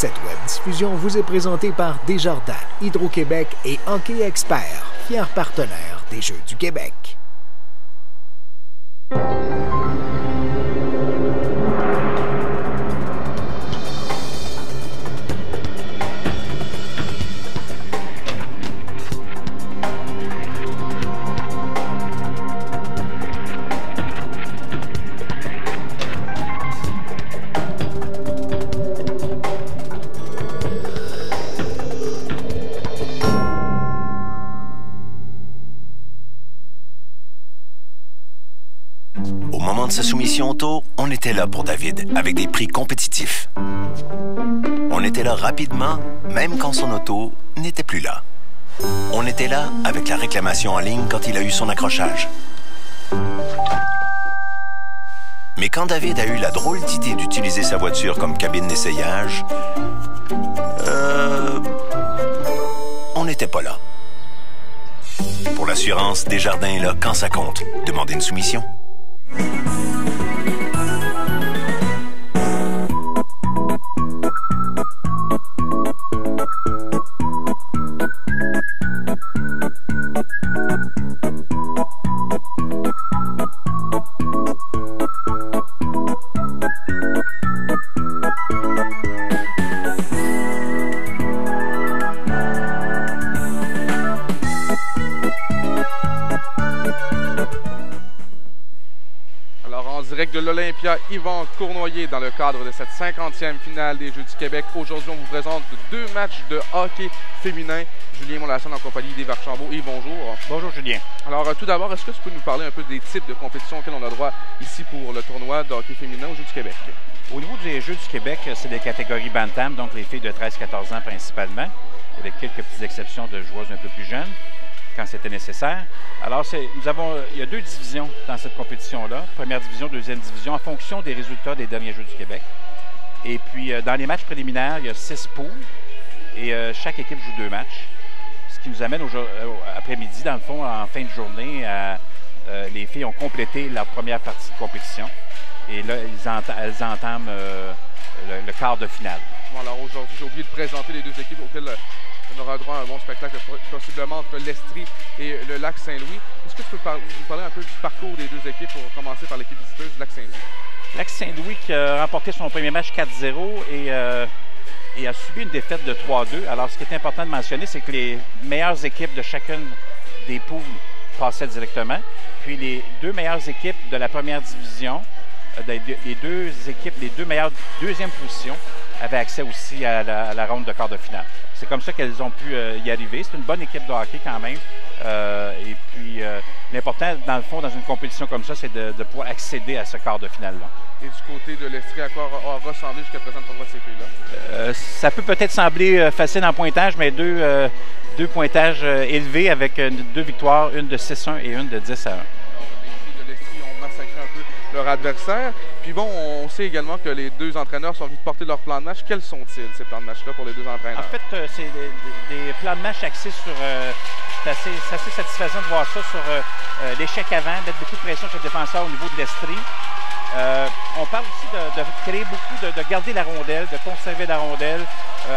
Cette web-diffusion vous est présentée par Desjardins, Hydro-Québec et Hockey Expert, fiers partenaires des Jeux du Québec. Au moment de sa soumission auto, on était là pour David, avec des prix compétitifs. On était là rapidement, même quand son auto n'était plus là. On était là avec la réclamation en ligne quand il a eu son accrochage. Mais quand David a eu la drôle d'idée d'utiliser sa voiture comme cabine d'essayage, on n'était pas là. Pour l'assurance, Desjardins est là quand ça compte. Demandez une soumission. De l'Olympia, Yvan Cournoyer dans le cadre de cette 50e finale des Jeux du Québec. Aujourd'hui, on vous présente 2 matchs de hockey féminin. Julien Molasson en compagnie d'Yves Archambault. Yves, bonjour. Bonjour Julien. Alors tout d'abord, est-ce que tu peux nous parler un peu des types de compétitions auxquelles on a droit ici pour le tournoi de hockey féminin aux Jeux du Québec? Au niveau des Jeux du Québec, c'est des catégories Bantam, donc les filles de 13-14 ans principalement, avec quelques petites exceptions de joueuses un peu plus jeunes, quand c'était nécessaire. Alors, il y a 2 divisions dans cette compétition-là. Première division, deuxième division, en fonction des résultats des derniers Jeux du Québec. Et puis, dans les matchs préliminaires, il y a 6 poules et chaque équipe joue 2 matchs. Ce qui nous amène après-midi, dans le fond, en fin de journée, les filles ont complété leur première partie de compétition. Et là, elles entament le quart de finale. Bon, alors aujourd'hui, j'ai oublié de présenter les 2 équipes auxquelles on aura droit à un bon spectacle, possiblement entre l'Estrie et le Lac-Saint-Louis. Est-ce que tu peux nous parler un peu du parcours des 2 équipes pour commencer par l'équipe visiteuse du Lac-Saint-Louis? Lac-Saint-Louis qui a remporté son premier match 4-0 et a subi une défaite de 3-2. Alors, ce qui est important de mentionner, c'est que les meilleures équipes de chacune des poules passaient directement. Puis les 2 meilleures équipes de la première division, les 2 meilleures deuxième positions, avaient accès aussi à la ronde de quart de finale. C'est comme ça qu'elles ont pu y arriver. C'est une bonne équipe de hockey quand même. Et puis, l'important, dans le fond, dans une compétition comme ça, c'est de pouvoir accéder à ce quart de finale-là. Et du côté de l'Estrie, à quoi a ressemblé jusqu'à présent le tournoi de ces filles-là? Ça peut peut-être sembler facile en pointage, mais deux pointages élevés avec 2 victoires, une de 6-1 et une de 10-1. Les filles de l'Estrie ont massacré un peu leur adversaire. Puis bon, on sait également que les 2 entraîneurs sont venus porter leur plan de match. Quels sont-ils, ces plans de match-là, pour les 2 entraîneurs? En fait, c'est des plans de match axés sur... c'est assez satisfaisant de voir ça sur l'échec avant, mettre beaucoup de pression sur le défenseur au niveau de l'Estrie. On parle aussi de créer beaucoup, de garder la rondelle, de conserver la rondelle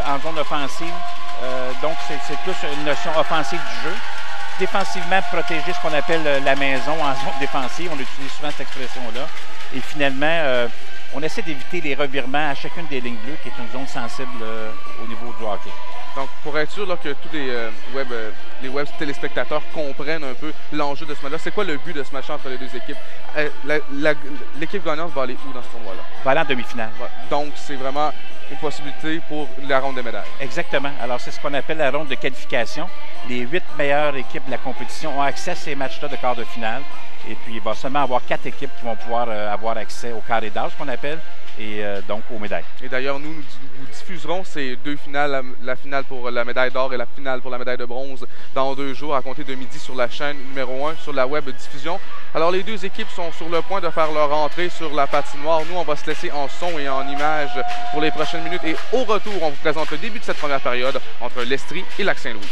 en zone offensive. Donc, c'est plus une notion offensive du jeu. Défensivement, protéger ce qu'on appelle la maison en zone défensive. On utilise souvent cette expression-là. Et finalement, on essaie d'éviter les revirements à chacune des lignes bleues, qui est une zone sensible au niveau du hockey. Donc, pour être sûr là, que tous les web téléspectateurs comprennent un peu l'enjeu de ce match-là, c'est quoi le but de ce match entre les 2 équipes? L'équipe gagnante va aller où dans ce tournoi-là? Va aller en demi-finale. Ouais. Donc, c'est vraiment une possibilité pour la ronde des médailles. Exactement. Alors, c'est ce qu'on appelle la ronde de qualification. Les 8 meilleures équipes de la compétition ont accès à ces matchs-là de quart de finale. Et puis, il va seulement avoir 4 équipes qui vont pouvoir avoir accès au carré d'âge, qu'on appelle, et donc aux médailles. Et d'ailleurs, nous diffuserons ces 2 finales, la finale pour la médaille d'or et la finale pour la médaille de bronze, dans 2 jours, à compter de midi sur la chaîne numéro 1, sur la web diffusion. Alors, les 2 équipes sont sur le point de faire leur entrée sur la patinoire. Nous, on va se laisser en son et en images pour les prochaines minutes. Et au retour, on vous présente le début de cette première période entre l'Estrie et Lac-Saint-Louis.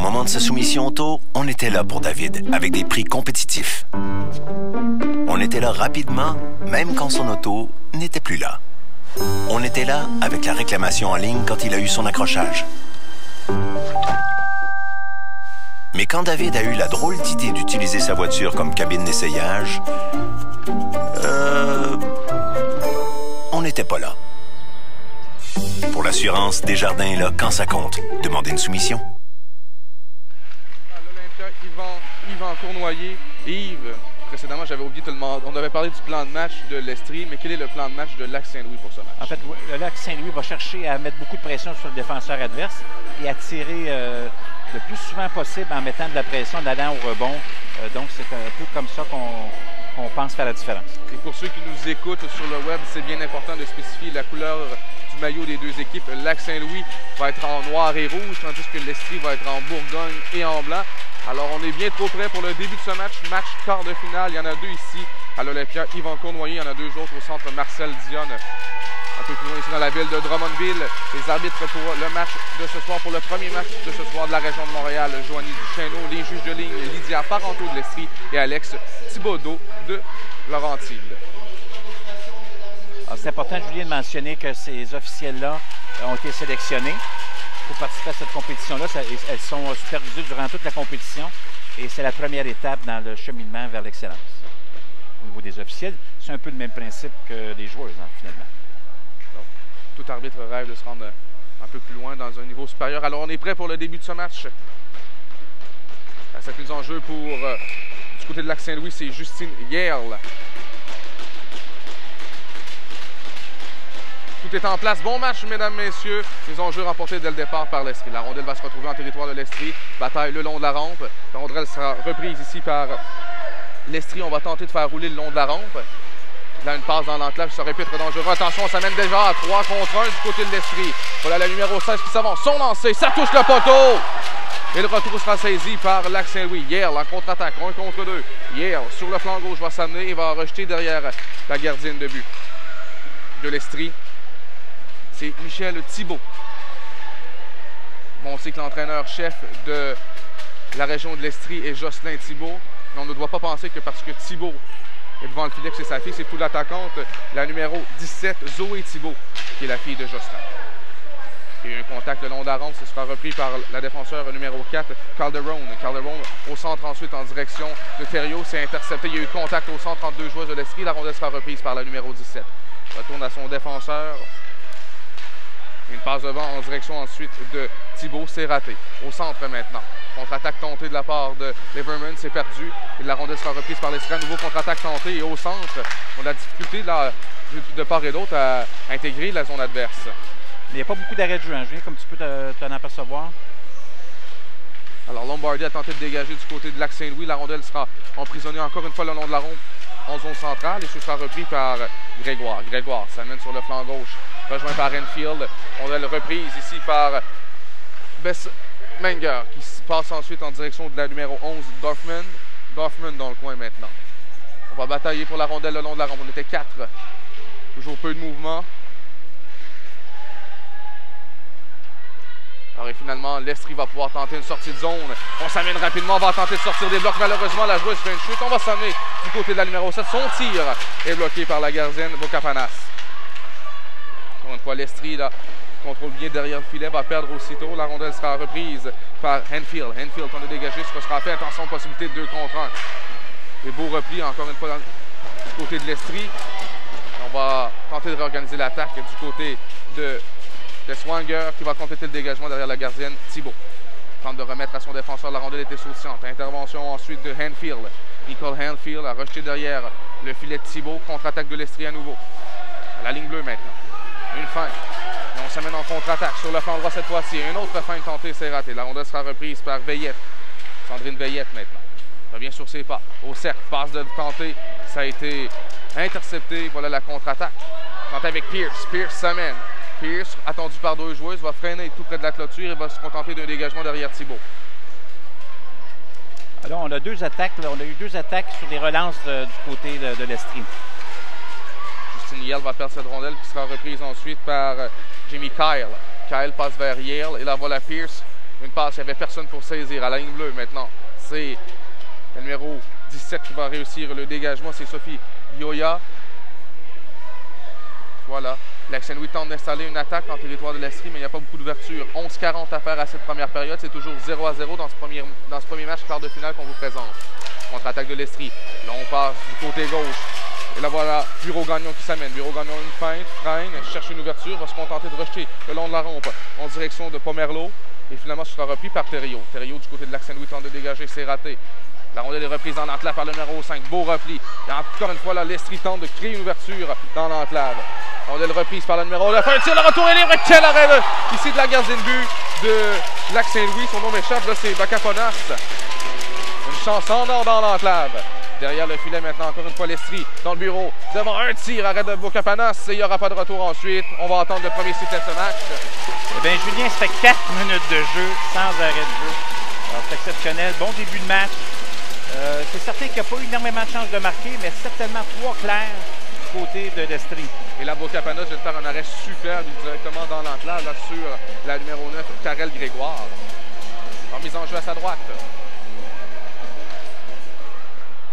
moment de sa soumission auto, on était là pour David, avec des prix compétitifs. On était là rapidement, même quand son auto n'était plus là. On était là avec la réclamation en ligne quand il a eu son accrochage. Mais quand David a eu la drôle d'idée d'utiliser sa voiture comme cabine d'essayage, on n'était pas là. Pour l'assurance, Desjardins est là quand ça compte. Demandez une soumission. L'Olympia, Yvan Cournoyer. Yves, précédemment, j'avais oublié de te demander. On avait parlé du plan de match de l'Estrie, mais quel est le plan de match de Lac-Saint-Louis pour ce match? En fait, le Lac-Saint-Louis va chercher à mettre beaucoup de pression sur le défenseur adverse et à tirer le plus souvent possible en mettant de la pression, en allant au rebond. Donc, c'est un peu comme ça qu'on pense faire la différence. Et pour ceux qui nous écoutent sur le web, c'est bien important de spécifier la couleur du maillot des deux équipes. Le Lac-Saint-Louis va être en noir et rouge, tandis que l'Estrie va être en Bourgogne et en blanc. Alors, on est bien trop près pour le début de ce match. Match quart de finale. Il y en a deux ici à l'Olympia. Yvan Cournoyer, il y en a deux autres au centre Marcel Dionne. Un peu plus loin ici dans la ville de Drummondville. Les arbitres pour le match de ce soir, pour le premier match de ce soir de la région de Montréal, Joanie Duchesneau, les juges de ligne, Lydia Parenteau de l'Estrie et Alex Thibodeau de Laurentide. C'est important, Julien, de mentionner que ces officiels-là ont été sélectionnés pour participer à cette compétition-là. Elles sont supervisées durant toute la compétition et c'est la première étape dans le cheminement vers l'excellence. Au niveau des officiels, c'est un peu le même principe que les joueurs, finalement. Donc, tout arbitre rêve de se rendre un peu plus loin dans un niveau supérieur. Alors, on est prêt pour le début de ce match. Cette mise en jeu pour du côté de Lac-Saint-Louis, c'est Justine Yerle. Tout est en place. Bon match, mesdames, messieurs. Les enjeux remportés dès le départ par l'Estrie. La rondelle va se retrouver en territoire de l'Estrie. Bataille le long de la rampe. La rondelle sera reprise ici par l'Estrie. On va tenter de faire rouler le long de la rampe. Là, une passe dans l'enclave, ça aurait pu être dangereux. Attention, ça mène déjà à 3 contre 1 du côté de l'Estrie. Voilà la numéro 16 qui s'avance. Son lancé, ça touche le poteau. Et le retour sera saisi par Lac-Saint-Louis. Yerle en contre-attaque, 1 contre 2. Yerle sur le flanc gauche va s'amener et va rejeter derrière la gardienne de but de l'Estrie. C'est Michel Thibault. Bon, on sait que l'entraîneur-chef de la région de l'Estrie est Jocelyn Thibault. Mais on ne doit pas penser que parce que Thibault est devant le filet que c'est sa fille, c'est pour l'attaquante, la numéro 17, Zoé Thibault, qui est la fille de Jocelyn. Il y a eu un contact le long de la rampe, ce sera repris par la défenseur numéro 4, Calderon. Calderon au centre ensuite en direction de Thériault, c'est intercepté. Il y a eu contact au centre entre deux joueuses de l'Estrie. La rondelle sera reprise par la numéro 17. Retourne à son défenseur. Une passe devant en direction ensuite de Thibault, c'est raté. Au centre maintenant. Contre-attaque tentée de la part de Liverman, c'est perdu. Et la rondelle sera reprise par l'Estrie. Nouveau contre-attaque tenté et au centre, on a la difficulté de part et d'autre à intégrer la zone adverse. Il n'y a pas beaucoup d'arrêts de jeu, hein, Julien, comme tu peux t'en apercevoir. Alors Lombardi a tenté de dégager du côté de Lac-Saint-Louis. La rondelle sera emprisonnée encore une fois le long de la rampe en zone centrale et ce sera repris par Grégoire. Grégoire s'amène sur le flanc gauche, rejoint par Enfield. Rondelle reprise ici par Bess Menger qui passe ensuite en direction de la numéro 11, Dorfman. Dorfman dans le coin maintenant. On va batailler pour la rondelle le long de la rampe. On était 4. Toujours peu de mouvement. Alors et finalement, l'Estrie va pouvoir tenter une sortie de zone. On s'amène rapidement, on va tenter de sortir des blocs. Malheureusement, la joueuse fait une chute. On va s'amener du côté de la numéro 7. Son tir est bloqué par la gardienne Bocapanas. Encore une fois, l'Estrie là, contrôle bien derrière le filet, va perdre aussitôt. La rondelle sera reprise par Henfield. Henfield tente de dégager, ce sera fait. Attention, possibilité de 2 contre 1. Et beau repli, encore une fois, du côté de l'Estrie. On va tenter de réorganiser l'attaque du côté de Swanger qui va compléter le dégagement derrière la gardienne Thibault. Tente de remettre à son défenseur, la rondelle était sautillante. Intervention ensuite de Henfield. Nicole Henfield a rejeté derrière le filet de Thibault. Contre-attaque de l'Estrie à nouveau. À la ligne bleue maintenant. Une feinte. Et on s'amène en contre-attaque sur le flanc droit cette fois-ci. Une autre feinte tentée, c'est raté. La rondelle sera reprise par Veillette. Sandrine Veillette maintenant. Revient sur ses pas. Au cercle, passe de tenter. Ça a été intercepté. Voilà la contre-attaque. Tente avec Pierce. Pierce s'amène. Pierce, attendu par 2 joueuses, va freiner tout près de la clôture et va se contenter d'un dégagement derrière Thibault. Alors, on a 2 attaques. Là. On a eu 2 attaques sur les relances du côté de l'Estrie. Justine Yerle va perdre cette rondelle qui sera reprise ensuite par Jamie Kyle. Kyle passe vers Yerle et la voilà Pierce Une passe, il n'y avait personne pour saisir. À la ligne bleue, maintenant, c'est le numéro 17 qui va réussir le dégagement. C'est Sophie Yoya. Voilà. Lac Saint-Louis tente d'installer une attaque en territoire de l'Estrie, mais il n'y a pas beaucoup d'ouverture. 11:40 à faire à cette première période. C'est toujours 0-0 dans ce premier match quart de finale qu'on vous présente. Contre-attaque de l'Estrie. Là, on passe du côté gauche. Et là, voilà, Bureau Gagnon qui s'amène. Bureau Gagnon, une feinte, freine, cherche une ouverture, va se contenter de rejeter le long de la rampe en direction de Pomerleau. Et finalement, ce sera repris par Thériault. Thériault, du côté de Lac Saint-Louis, tente de dégager, c'est raté. La rondelle est reprise en enclave par le numéro 5. Beau repli. Et encore une fois, là, l'Estrie tente de créer une ouverture dans l'enclave. Rondelle reprise par le numéro 9. Un tir, le retour est libre. Et quel arrêt là, ici de la gardienne de but de Lac Saint-Louis. Son nom m'échappe, là, c'est Bacaponas. Une chance en or dans l'enclave. Derrière le filet maintenant, encore une fois, l'Estrie dans le bureau. Devant un tir, arrêt de Bocapanas. Et il n'y aura pas de retour ensuite. On va attendre le premier sifflet de ce match. Eh bien, Julien, ça fait 4 minutes de jeu sans arrêt de jeu. Alors, c'est exceptionnel. Bon début de match. C'est certain qu'il n'y a pas eu énormément de chances de marquer, mais certainement 3 clairs du côté de l'Estrie. Et là, Bocapanas vient de faire un arrêt superbe directement dans l'enclave là, sur la numéro 9, Karel Grégoire. En mise en jeu à sa droite.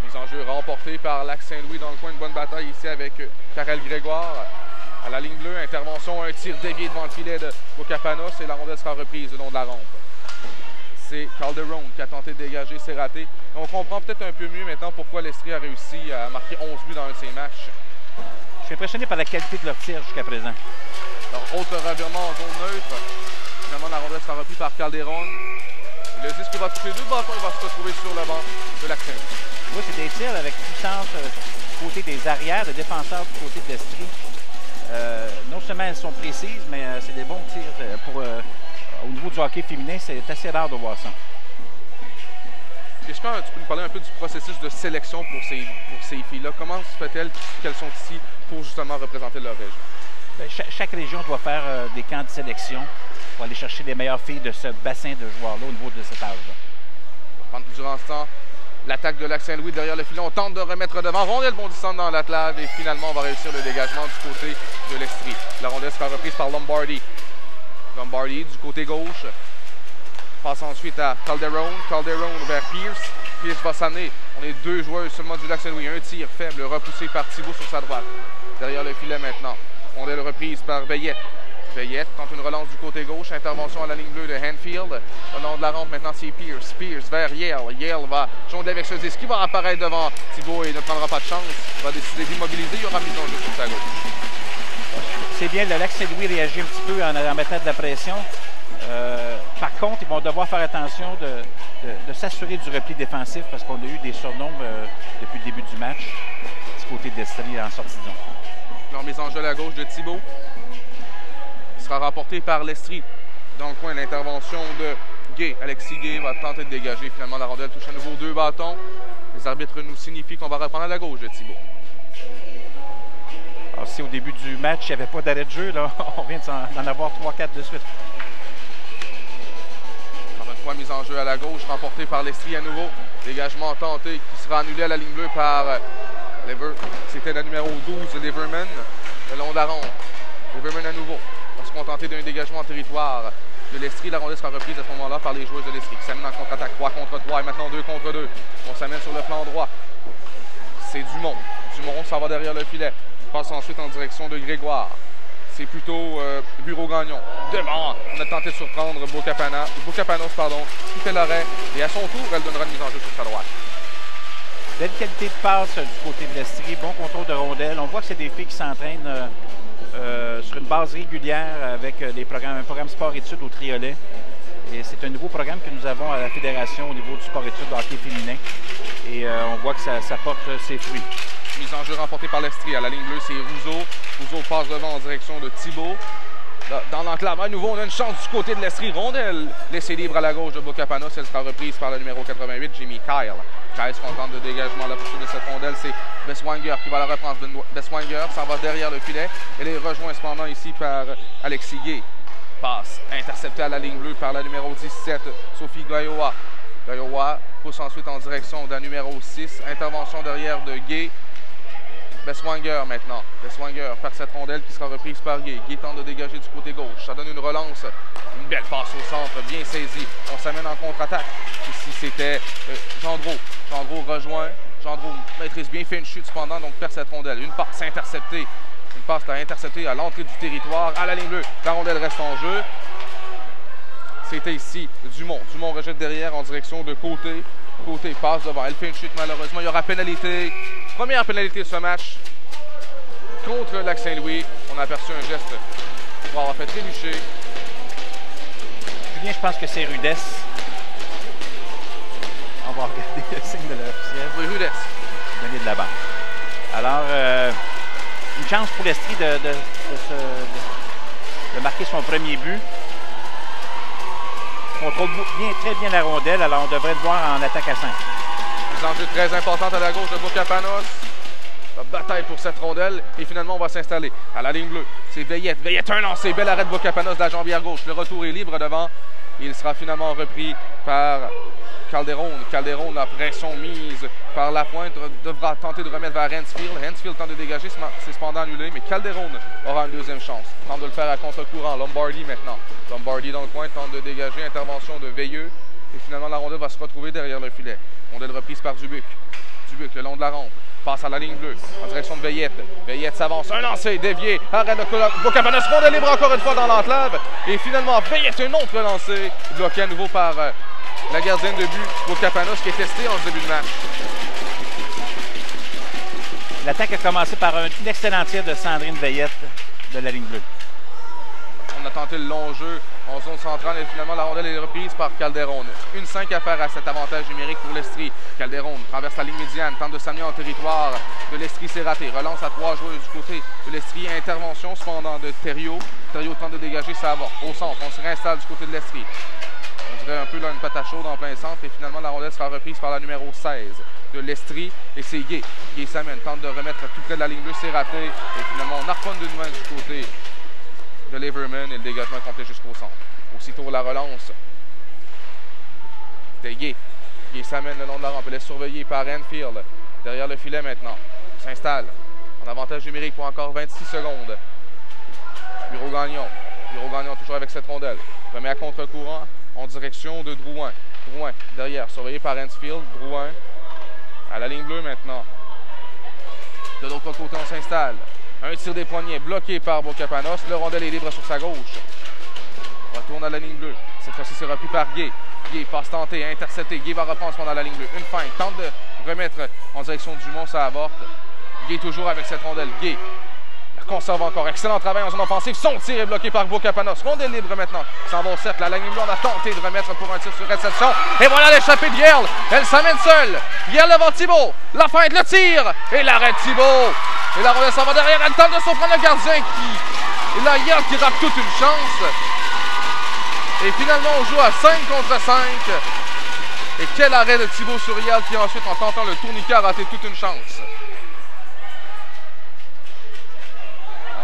Mise en jeu remportée par Lac Saint-Louis dans le coin, de bonne bataille ici avec Karel Grégoire. À la ligne bleue, intervention, un tir dévié devant le filet de Bocapanas et la rondelle sera reprise le long de la rampe. C'est Calderon qui a tenté de dégager, c'est raté. Et on comprend peut-être un peu mieux maintenant pourquoi l'Estrie a réussi à marquer 11 buts dans un de ses matchs. Je suis impressionné par la qualité de leur tir jusqu'à présent. Alors, autre revirement en zone neutre. Finalement, la rondelle sera reprise par Calderon. Le disque va toucher 2 bâtons, il va se retrouver sur le banc de Lac Saint-Louis. Oui, c'est des tirs avec puissance du côté des arrières, des défenseurs du côté de l'Estrie. Non seulement elles sont précises, mais c'est des bons tirs pour... au niveau du hockey féminin, c'est assez rare de voir ça. Est-ce que tu peux nous parler un peu du processus de sélection pour ces filles-là? Comment se fait-elle qu'elles sont ici pour justement représenter leur région? Bien, chaque région doit faire des camps de sélection pour aller chercher les meilleures filles de ce bassin de joueurs-là au niveau de cet âge-là. Durant ce temps, l'attaque de Lac Saint-Louis derrière le filet, on tente de remettre devant. Rondelle bondissante dans l'enclave et finalement on va réussir le dégagement du côté de l'Estrie. La rondelle sera reprise par Lombardi. Lombardi du côté gauche. Passe ensuite à Calderon. Calderon vers Pierce. Pierce va s'amener. On est 2 joueurs seulement du Lac Saint-Louis. Un tir faible repoussé par Thibault sur sa droite. Derrière le filet maintenant. Rondelle reprise par Veillette. Veillette tente une relance du côté gauche. Intervention à la ligne bleue de Hanfield. Le long de la rampe maintenant c'est Pierce. Pierce vers Yale. Yale va jongler avec ce disque qui va apparaître devant Thibault et ne prendra pas de chance. Va décider d'immobiliser. Il y aura mise en jeu sur sa gauche. C'est bien, le Lac Saint-Louis réagit un petit peu en mettant de la pression. Par contre, ils vont devoir faire attention de s'assurer du repli défensif parce qu'on a eu des surnombres depuis le début du match du côté de l'Estrie en sortie de zone. Leur mise en jeu à la gauche de Thibault sera remportée par l'Estrie. Dans le coin, l'intervention de Gay. Alexis Gay va tenter de dégager. Finalement, la rondelle touche à nouveau 2 bâtons. Les arbitres nous signifient qu'on va reprendre à la gauche de Thibault. Alors, si au début du match, il n'y avait pas d'arrêt de jeu, là, on vient d'en avoir 3-4 de suite. Encore une fois, mise en jeu à la gauche, remportée par l'Estrie à nouveau. Dégagement tenté qui sera annulé à la ligne bleue par c'était la numéro 12, Liverman, le long de la ronde. Liverman à nouveau va se contenter d'un dégagement en territoire de l'Estrie. La rondelle sera reprise à ce moment-là par les joueuses de l'Estrie qui s'amènent en contre-attaque 3 contre 3 et maintenant 2 contre 2. On s'amène sur le flanc droit. C'est Dumont. Dumont s'en va derrière le filet. Passe ensuite en direction de Grégoire. C'est plutôt Bureau Gagnon. Devant, on a tenté de surprendre Bocapanos, qui fait l'arrêt. Et à son tour, elle donnera une mise en jeu sur sa droite. Belle qualité de passe du côté de l'Estrie, bon contrôle de rondelle. On voit que c'est des filles qui s'entraînent sur une base régulière avec un programme sport-études au Triolet. Et c'est un nouveau programme que nous avons à la Fédération au niveau du sport-études de hockey féminin. Et on voit que ça porte ses fruits. Mise en jeu remportée par l'Estrie. À la ligne bleue, c'est Rousseau. Rousseau passe devant en direction de Thibault. Dans l'enclave, à nouveau, on a une chance du côté de l'Estrie. Rondelle laissée libre à la gauche de Bocapanos. Elle sera reprise par le numéro 88, Jimmy Kyle. Kyle se contente de dégagement à la poursuite de cette rondelle. C'est Besswanger qui va la reprendre. Besswanger s'en va derrière le filet. Elle est rejointe cependant ici par Alexis Gay. Passe interceptée à la ligne bleue par la numéro 17, Sophie Gayoa. Gayoa pousse ensuite en direction d'un numéro 6. Intervention derrière de Gay. Beswanger maintenant. Beswanger par cette rondelle qui sera reprise par Guy. Guy tente de dégager du côté gauche. Ça donne une relance. Une belle passe au centre, bien saisie. On s'amène en contre-attaque. Ici, c'était Gendreau. Gendreau rejoint. Gendreau maîtrise bien, fait une chute cependant, donc perd cette rondelle. Une passe interceptée. Une passe interceptée à l'entrée du territoire, à la ligne bleue. La rondelle reste en jeu. C'était ici Dumont. Dumont rejette derrière en direction de Côté. Côté passe devant. Elle fait une chute malheureusement. Il y aura pénalité. Première pénalité de ce match contre Lac-Saint-Louis. On a aperçu un geste pour avoir fait trébucher. Julien, je pense que c'est rudesse. On va regarder le signe de l'officiel. Oui, rudesse. Donner de la bande. Alors, une chance pour l'Estrie de marquer son premier but. On contrôle très bien la rondelle, alors on devrait le voir en attaque à 5. Des enjeux très importants à la gauche de Bocapanos. La bataille pour cette rondelle et finalement on va s'installer à la ligne bleue. C'est Veillette. Veillette, un lancé. Bel arrêt de Bocapanos de la jambière gauche. Le retour est libre devant. Il sera finalement repris par Calderon. Calderon, la pression mise par la pointe, devra tenter de remettre vers Hensfield. Hensfield tente de dégager, c'est cependant annulé, mais Calderon aura une deuxième chance. Tente de le faire à contre-courant. Lombardi maintenant. Lombardi dans le coin, tente de dégager. Intervention de Veilleux. Et finalement, la rondelle va se retrouver derrière le filet. Rondelle reprise par Dubuc. Dubuc, le long de la rampe. Passe à la ligne bleue, en direction de Veillette. Veillette s'avance. Un lancer dévié. Arrête de Bocapanos. Rondelle libre encore une fois dans l'enclave. Et finalement, Veillette, un autre lancé. Bloqué à nouveau par la gardienne de but, Bocapanos, qui est testée en ce début de match. L'attaque a commencé par un excellent tir de Sandrine Veillette de la ligne bleue. On a tenté le long jeu en zone centrale et finalement la rondelle est reprise par Calderon. Une 5 à faire à cet avantage numérique pour l'Estrie. Calderon traverse la ligne médiane, tente de s'amener en territoire de l'Estrie, c'est raté. Relance à 3 joueurs du côté de l'Estrie. Intervention cependant de Thériault. Thériault tente de dégager, ça avorte. Au centre, on se réinstalle du côté de l'Estrie. On dirait un peu là une patate chaude en plein centre et finalement la rondelle sera reprise par la numéro 16 de l'Estrie et c'est Guy. Guy s'amène, tente de remettre tout près de la ligne bleue, c'est raté et finalement on harponne d'une main du côté de Leverman et le dégagement est complet jusqu'au centre. Aussitôt la relance. C'était Guy. Guy s'amène le long de la rampe, elle est surveillée par Enfield. Derrière le filet maintenant. On s'installe en avantage numérique pour encore 26 secondes. Bureau Gagnon. Bureau Gagnon toujours avec cette rondelle. Remet à contre-courant en direction de Drouin. Drouin derrière, surveillé par Hensfield. Drouin à la ligne bleue maintenant. De l'autre côté, on s'installe. Un tir des poignets bloqué par Bocapanos. Le rondelle est libre sur sa gauche. Retourne à la ligne bleue. Cette fois-ci, c'est repris par Guy. Guy passe tenté, intercepté. Guy va reprendre pendant la ligne bleue. Une feinte, tente de remettre en direction de Dumont, ça avorte. Guy toujours avec cette rondelle. Guy conserve encore. Excellent travail en zone offensive. Son tir est bloqué par Bocapanos. Rondelle libre maintenant. S'en va au cercle. La ligne bleue, on a tenté de remettre pour un tir sur réception. Et voilà l'échappée de Yerl. Elle s'amène seule. Yerl devant Thibault. La feinte, le tir. Et l'arrêt de Thibault. Et la rondelle s'en va derrière. Elle tente de surprendre le gardien qui... Et là, Yerl qui rate toute une chance. Et finalement, on joue à 5 contre 5. Et quel arrêt de Thibault sur Yerl qui ensuite, en tentant le tourniquet, a raté toute une chance.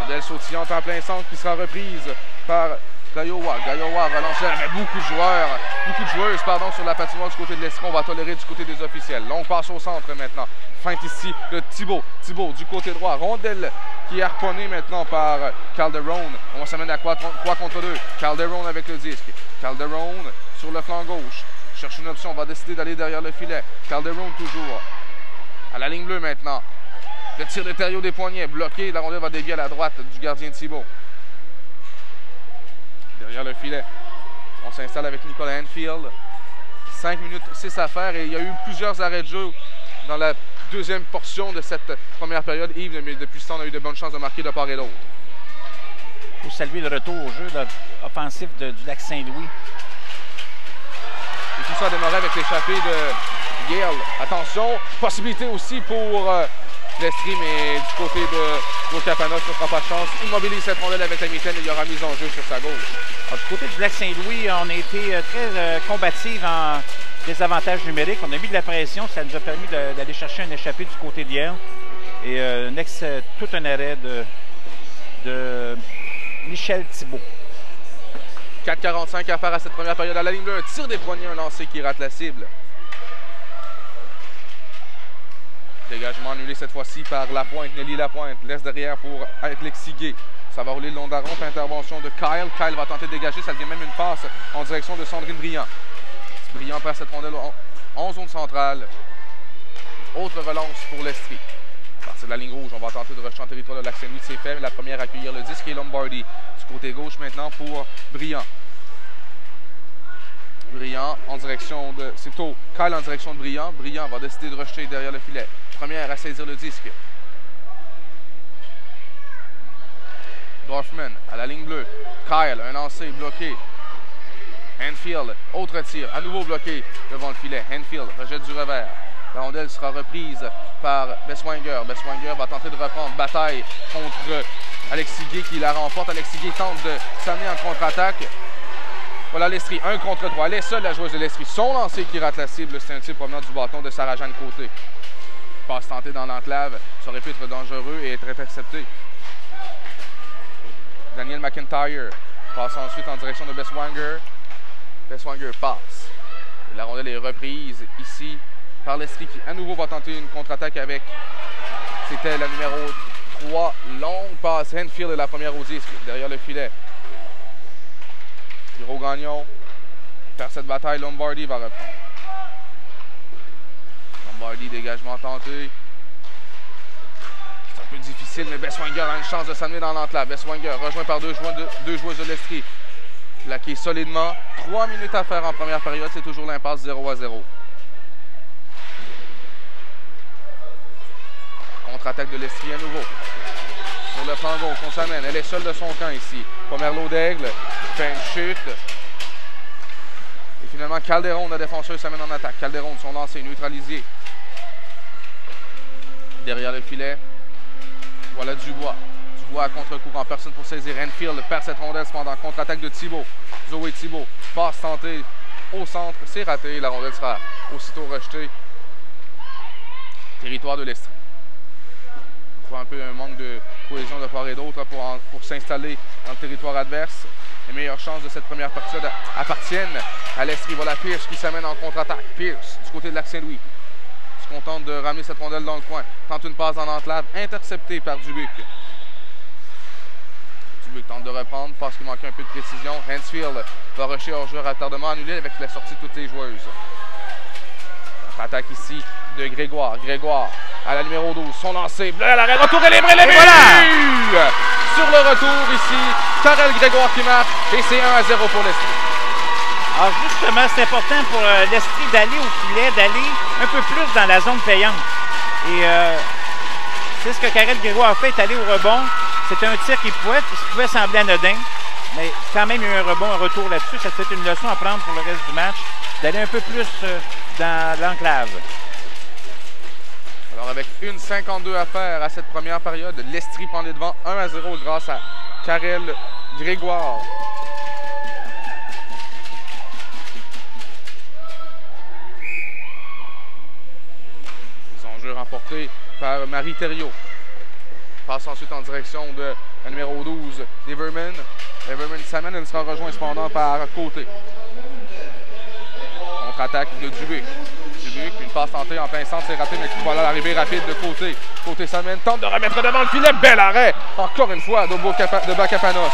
Rondelle sautillante en plein centre qui sera reprise par Gaiowa. Gaiowa relancé avec beaucoup de joueuses sur la patinoire du côté de l'Estrie. On va tolérer du côté des officiels. Longue passe au centre maintenant. Feinte ici de Thibault. Thibault du côté droit. Rondelle qui est harponnée maintenant par Calderon. On va s'amener à 3 contre 2. Calderon avec le disque. Calderon sur le flanc gauche. Cherche une option. On va décider d'aller derrière le filet. Calderon toujours. À la ligne bleue maintenant. Le tir de Thériault des poignets, bloqué. La rondelle va dévier à la droite du gardien Thibault. Derrière le filet, on s'installe avec Nicolas Enfield. 5 minutes, 6 à faire. Et il y a eu plusieurs arrêts de jeu dans la deuxième portion de cette première période. Yves, mais depuis ce temps, on a eu de bonnes chances de marquer de part et d'autre. Pour saluer le retour au jeu offensif du Lac-Saint-Louis. Et tout ça a démarré avec l'échappée de Yale. Attention, possibilité aussi pour... l'Estrie, mais du côté de Bocapanos, ne fera pas de chance. Immobilise cette rondelle avec la mitaine et il y aura mise en jeu sur sa gauche. Alors, du côté du Lac-Saint-Louis, on a été très combatifs en désavantage numérique. On a mis de la pression, ça nous a permis d'aller chercher un échappé du côté de Yale. Et tout un arrêt de Michel Thibault. 4,45 à faire à cette première période à la ligne bleue. Un tir des poignets, un lancer qui rate la cible. Dégagement annulé cette fois-ci par Lapointe, Nelly Lapointe. Laisse derrière pour Alexis Gay. Ça va rouler le long de la rampe. Intervention de Kyle. Kyle va tenter de dégager. Ça devient même une passe en direction de Sandrine Briand. Briand perd cette rondelle en zone centrale. Autre relance pour l'Estrie. À partir de la ligne rouge, on va tenter de rejeter en territoire de Lac-Saint-Louis. C'est fait. La première à accueillir le disque est Lombardi. Du côté gauche maintenant pour Briand. Briand en direction de... C'est plutôt Kyle en direction de Briand. Briand va décider de rejeter derrière le filet. Première à saisir le disque. Dorfman à la ligne bleue. Kyle, un lancer bloqué. Hanfield, autre tir, à nouveau bloqué devant le filet. Hanfield rejette du revers. La rondelle sera reprise par Besswinger. Besswinger va tenter de reprendre bataille contre Alexis Gay qui la remporte. Alexis Gay tente de s'amener en contre-attaque. Voilà l'Estrie, 1 contre 3. Elle est seule la joueuse de l'Estrie. Son lancer qui rate la cible, c'est un tir provenant du bâton de Sarah-Jeanne Côté. Passe tentée dans l'enclave, ça aurait pu être dangereux et être intercepté. Daniel McIntyre passe ensuite en direction de Besswinger. Besswinger passe. Et la rondelle est reprise ici par l'Estrie qui à nouveau va tenter une contre-attaque avec, c'était la numéro 3, longue passe. Hanfield est la première au disque, derrière le filet. Gros Gagnon perd cette bataille, Lombardi va reprendre. Lombardi, dégagement tenté. C'est un peu difficile, mais Besswinger a une chance de s'amener dans l'enclave. Besswinger rejoint par deux joueuses de l'Estrie. Plaqué solidement. 3 minutes à faire en première période, c'est toujours l'impasse 0-0. Contre-attaque de l'Estrie à nouveau. Sur le flanc gauche, on s'amène. Elle est seule de son camp ici. Pomerleau d'Aigle fait une chute. Et finalement, Calderon, la défenseuse, s'amène en attaque. Calderon, son lancer neutralisé. Derrière le filet, voilà Dubois. Dubois à contre-courant, personne pour saisir. Hanfield perd cette rondelle cependant. Contre-attaque de Thibault. Zoé Thibault, passe tentée au centre. C'est raté. La rondelle sera aussitôt rejetée. Territoire de l'Estrie. Un peu un manque de cohésion de part et d'autre pour s'installer dans le territoire adverse. Les meilleures chances de cette première période appartiennent à l'Estrie. Voilà Pierce qui s'amène en contre-attaque. Pierce du côté de Lac-Saint-Louis se contente de ramener cette rondelle dans le coin. Tente une passe dans l'enclave, interceptée par Dubuc. Dubuc tente de reprendre, passe qui manquait un peu de précision. Hansfield va rusher hors jeu retardement annulé avec la sortie de toutes les joueuses. Attaque ici de Grégoire. Grégoire à la numéro 12. Son lancer. Bleu à l'arrêt. Retour et les bris. Voilà! Sur le retour ici, Karel Grégoire qui marque. Et c'est 1-0 pour l'Estrie. Alors justement, c'est important pour l'Estrie d'aller au filet, d'aller un peu plus dans la zone payante. Et c'est ce que Karel Grégoire a fait, est allé au rebond. C'était un tir qui pouvait sembler anodin. Mais quand même, il y a eu un rebond, un retour là-dessus. Ça c'est une leçon à prendre pour le reste du match. D'aller un peu plus dans l'enclave. Alors avec 1,52 à faire à cette première période, l'Estrie prend les devants 1-0 grâce à Karel Grégoire. Les enjeux remportés par Marie Thériault. Passe ensuite en direction de la numéro 12, Everman. Everman s'amène, elle sera rejointe cependant par Côté. Contre-attaque de Dubuc. Dubuc, une passe tentée en plein centre, c'est raté, mais voilà l'arrivée rapide de Côté. Côté s'amène, tente de remettre devant le filet, bel arrêt, encore une fois, de Bacapanos.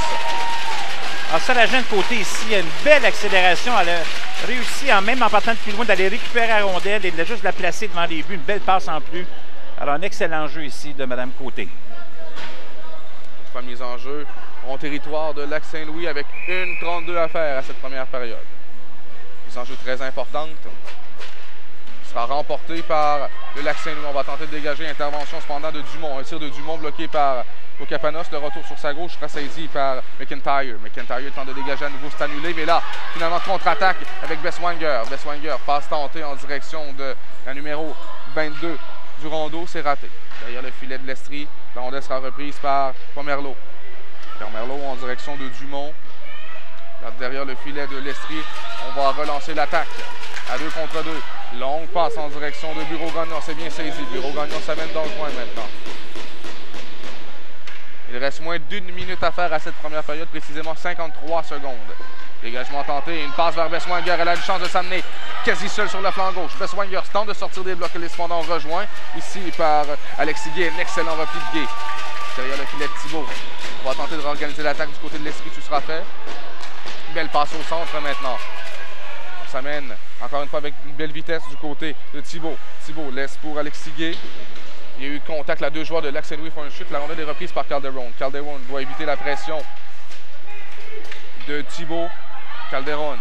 Alors ça, la jeune Côté ici, a une belle accélération, elle a réussi, même en partant de plus loin, d'aller récupérer la rondelle et de juste la placer devant les buts, une belle passe en plus. Alors un excellent jeu ici de Mme Côté. Pas mise en jeu, en territoire de Lac-Saint-Louis avec 1,32 à faire à cette première période. Mise en jeu très importante. Sera remporté par le Lac-Saint-Louis. On va tenter de dégager intervention cependant de Dumont. Un tir de Dumont bloqué par Bocapanos. Le retour sur sa gauche sera saisi par McIntyre. McIntyre tente de dégager à nouveau, c'est annulé. Mais là, finalement, contre-attaque avec Besswinger. Besswinger passe tentée en direction de la numéro 22 du rondeau. C'est raté. Derrière le filet de l'Estrie, la rondelle sera reprise par Pomerleau. Pomerleau en direction de Dumont. Là, derrière le filet de l'Estrie, on va relancer l'attaque. À 2 contre 2. Longue passe en direction de Bureau-Gagnon. C'est bien saisi. Bureau-Gagnon s'amène dans le coin maintenant. Il reste moins d'1 minute à faire à cette première période, précisément 53 secondes. Dégagement tenté, une passe vers Besswanger. Elle a une chance de s'amener quasi seule sur le flanc gauche. Besswanger tente de sortir des blocs que les cependant rejoint ici par Alexis Gay. Un excellent repli de Gay. Derrière le filet de Thibault. On va tenter de réorganiser l'attaque du côté de l'Estrie. Tout sera fait. Belle passe au centre maintenant. On s'amène encore une fois avec une belle vitesse du côté de Thibault. Thibault laisse pour Alexis Gay. Il y a eu contact. Les deux joueurs de Lac Saint-Louis font une chute. La rondelle est reprise par Calderon. Calderon doit éviter la pression de Thibault. Calderon.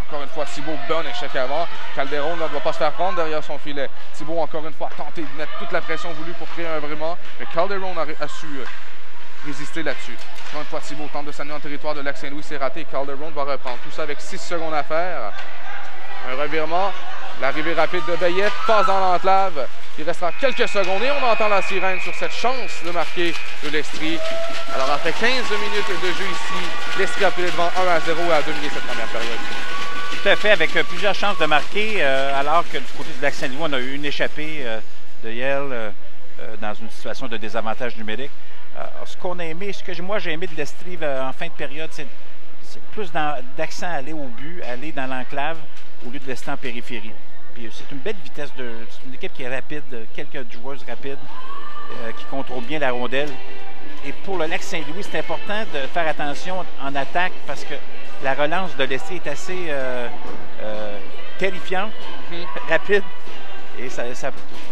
Encore une fois, Thibault, bon échec avant. Calderon ne doit pas se faire prendre derrière son filet. Thibault, encore une fois, a tenté de mettre toute la pression voulue pour créer un vraiment. Mais Calderon a su résister là-dessus. Encore une fois, Thibault tente de s'amener en territoire de Lac Saint-Louis. C'est raté. Calderon va reprendre. Tout ça avec 6 secondes à faire. Un revirement. L'arrivée rapide de Bayette passe dans l'enclave. Il restera quelques secondes et on entend la sirène sur cette chance de marquer de l'Estrie. Alors après 15 minutes de jeu ici, l'Estrie a pu être devant 1-0 à dominer cette première période. Tout à fait, avec plusieurs chances de marquer, alors que du côté du Lac-Saint-Louis, on a eu une échappée de Yale dans une situation de désavantage numérique. Ce qu'on a aimé, ce que moi j'ai aimé de l'Estrie en fin de période, c'est plus d'accent à aller au but, aller dans l'enclave, au lieu de rester en périphérie. C'est une belle vitesse, c'est une équipe qui est rapide, quelques joueuses rapides, qui contrôlent bien la rondelle. Et pour le Lac-Saint-Louis, c'est important de faire attention en attaque parce que la relance de l'Estrie est assez terrifiante, rapide. Et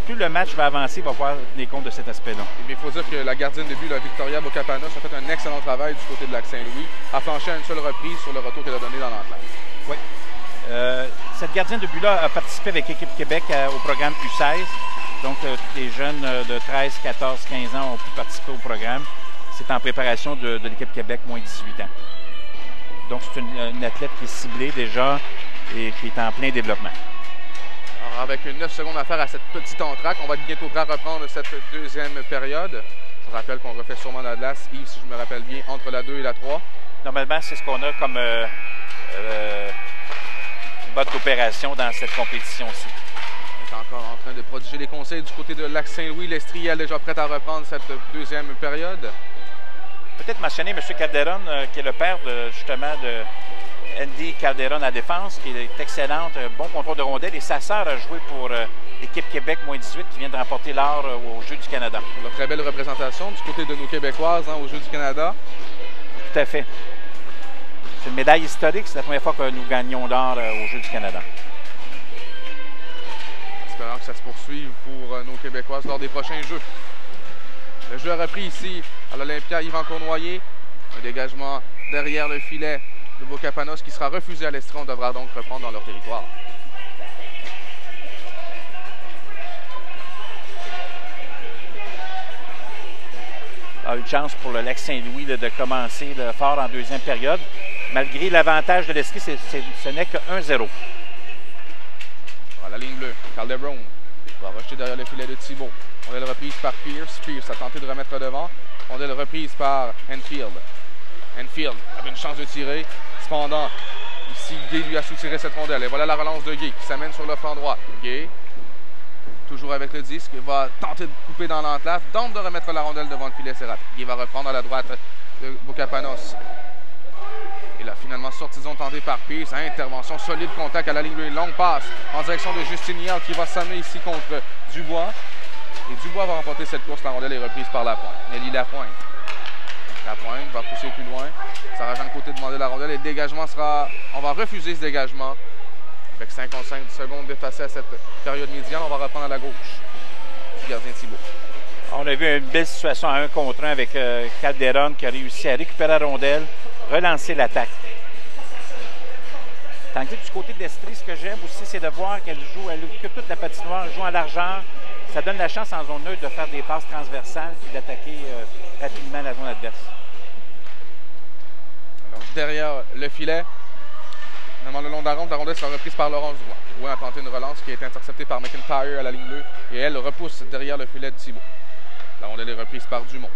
plus le match va avancer, il va pouvoir tenir compte de cet aspect-là. Il faut dire que la gardienne de but, Victoria Bocapanos, a fait un excellent travail du côté de Lac-Saint-Louis, a flanché à une seule reprise sur le retour qu'elle a donné dans l'enclave. Oui. Cette gardienne de but-là a participé avec Équipe Québec au programme U16. Donc, tous les jeunes de 13, 14, 15 ans ont pu participer au programme. C'est en préparation de l'Équipe Québec moins 18 ans. Donc, c'est une athlète qui est ciblée déjà et qui est en plein développement. Alors, avec 9 secondes à faire à cette petite entraque, on va bientôt prêt à reprendre cette deuxième période. Je rappelle qu'on refait sûrement la glace, Yves, si je me rappelle bien, entre la 2 et la 3. Normalement, c'est ce qu'on a comme mode d'opération dans cette compétition-ci. On est encore en train de prodiger les conseils du côté de Lac-Saint-Louis. L'Estrie est déjà prête à reprendre cette deuxième période. Peut-être mentionner M. Calderon, qui est le père justement de Andy Calderon à la défense, qui est excellente, bon contrôle de rondelle. Et sa sœur a joué pour l'équipe Québec moins 18 qui vient de remporter l'or aux Jeux du Canada. Une très belle représentation du côté de nos Québécoises aux Jeux du Canada. Tout à fait. C'est une médaille historique. C'est la première fois que nous gagnons l'or aux Jeux du Canada. Espérons que ça se poursuive pour nos Québécoises lors des prochains Jeux. Le jeu a repris ici à l'Olympia Yvan Cournoyer. Un dégagement derrière le filet de Bocapanos qui sera refusé à l'Estrie. On devra donc reprendre dans leur territoire. Une chance pour le Lac-Saint-Louis de commencer fort en deuxième période. Malgré l'avantage de l'Estrie, ce n'est que 1-0. À la ligne bleue, Calderon va rejeter derrière le filet de Thibault. Rondelle reprise par Pierce. Pierce a tenté de remettre devant. Rondelle reprise par Enfield. Enfield avait une chance de tirer. Cependant, ici, Gay lui a soutiré cette rondelle. Et voilà la relance de Gay qui s'amène sur le flanc droit. Gay, toujours avec le disque, va tenter de couper dans l'enclave. Tente de remettre la rondelle devant le filet, c'est raté. Gay va reprendre à la droite de Bocapanos. Et là, finalement, sortison tentée par Pierce. Intervention, solide contact à la ligne bleue. Longue passe en direction de Justine Yard qui va s'amener ici contre Dubois. Et Dubois va remporter cette course. La rondelle est reprise par Lapointe. Nelly Lapointe. Lapointe va pousser plus loin. Sarah Jean de côté demander la rondelle. Et le dégagement sera... On va refuser ce dégagement. Avec 55 secondes d'effacer à cette période médiane, on va reprendre à la gauche. Gardien Thibault. On a vu une belle situation à 1 contre 1 avec Calderon qui a réussi à récupérer la rondelle, relancer l'attaque. Tandis que du côté de l'Estrie, ce que j'aime aussi, c'est de voir qu'elle joue, elle occupe toute la patinoire, elle joue en largeur. Ça donne la chance en zone neutre de faire des passes transversales et d'attaquer rapidement la zone adverse. Alors, derrière le filet, finalement, le long de la rondelle sera reprise par Laurence Drouin. Drouin a tenté une relance qui a été interceptée par McIntyre à la ligne bleue et elle repousse derrière le filet de Thibault. La rondelle est reprise par Dumont.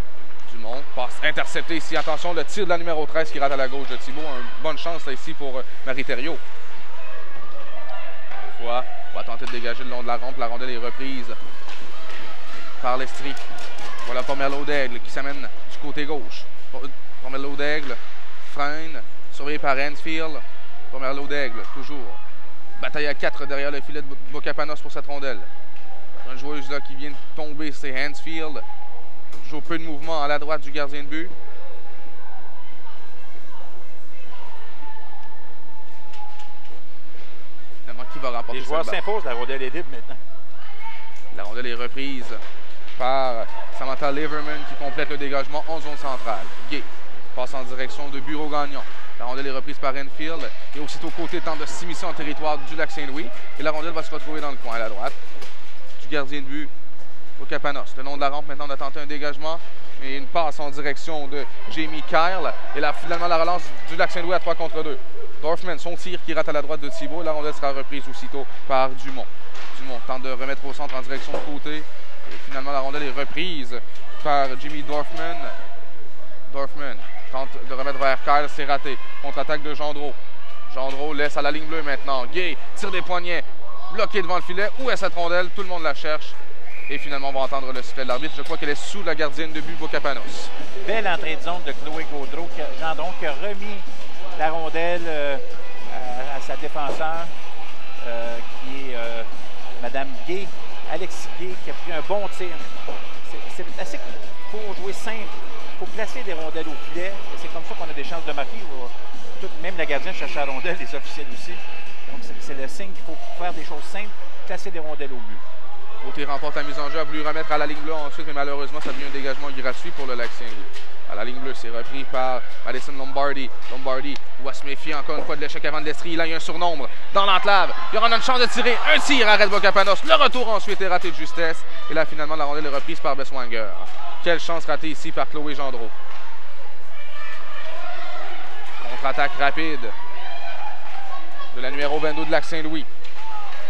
Dumont passe intercepté ici. Attention, le tir de la numéro 13 qui rate à la gauche de Thibault. Une bonne chance là, ici pour Marie Thériault. On va tenter de dégager le long de la rampe. La rondelle est reprise par l'Estrie. Voilà Pomelo d'Aigle qui s'amène du côté gauche. Pomelo d'Aigle freine, Surveillé par Hansfield. Pomerleau d'Aigle, toujours. Bataille à 4 derrière le filet de Bocapanos pour cette rondelle. Une joueuse là qui vient de tomber, c'est Hansfield. Toujours peu de mouvement à la droite du gardien de but. Finalement, qui va remporter les joueurs s'imposent, la rondelle est libre maintenant. La rondelle est reprise par Samantha Liverman qui complète le dégagement en zone centrale. Gay passe en direction de Bureau Gagnon. La rondelle est reprise par Enfield et aussitôt côté tente de s'immiscer en territoire du Lac-Saint-Louis. Et la rondelle va se retrouver dans le coin à la droite du gardien de but Bocapanos. Le long de la rampe maintenant on a tenté un dégagement et une passe en direction de Jamie Kyle. Et là finalement la relance du Lac-Saint-Louis à 3 contre 2. Dorfman, son tir qui rate à la droite de Thibault. La rondelle sera reprise aussitôt par Dumont. Dumont tente de remettre au centre en direction de côté. Et finalement, la rondelle est reprise par Jimmy Dorfman. Dorfman tente de remettre vers Kyle, c'est raté. Contre-attaque de Gendreau. Gendreau laisse à la ligne bleue maintenant. Gay tire des poignets, bloqué devant le filet. Où est cette rondelle? Tout le monde la cherche. Et finalement, on va entendre le sifflet de l'arbitre. Je crois qu'elle est sous la gardienne de but Bocapanos. Belle entrée de zone de Chloé Gaudreau. Gendron qui a remis la rondelle à sa défenseur, qui est Mme Gay, Alexis Gay, qui a pris un bon tir. C'est assez qu'il faut jouer simple. Il faut placer des rondelles au filet. C'est comme ça qu'on a des chances de marquer. Même la gardienne cherche la rondelle, les officiels aussi. Donc c'est le signe qu'il faut faire des choses simples, placer des rondelles au but. Côté remporte la mise en jeu, a voulu remettre à la ligne bleue ensuite, mais malheureusement, ça devient un dégagement gratuit pour le Lac-Saint-Louis. À la ligne bleue, c'est repris par Madison Lombardi. Lombardi doit se méfier encore une fois de l'échec avant de l'Estrie. Là, il y a un surnombre dans l'enclave. Il y aura une chance de tirer. Un tir, arrête Bocapanos. Le retour ensuite est raté de justesse. Et là, finalement, la rondelle est reprise par Besswanger. Quelle chance ratée ici par Chloé Gendreau. Contre-attaque rapide de la numéro 22 de Lac-Saint-Louis.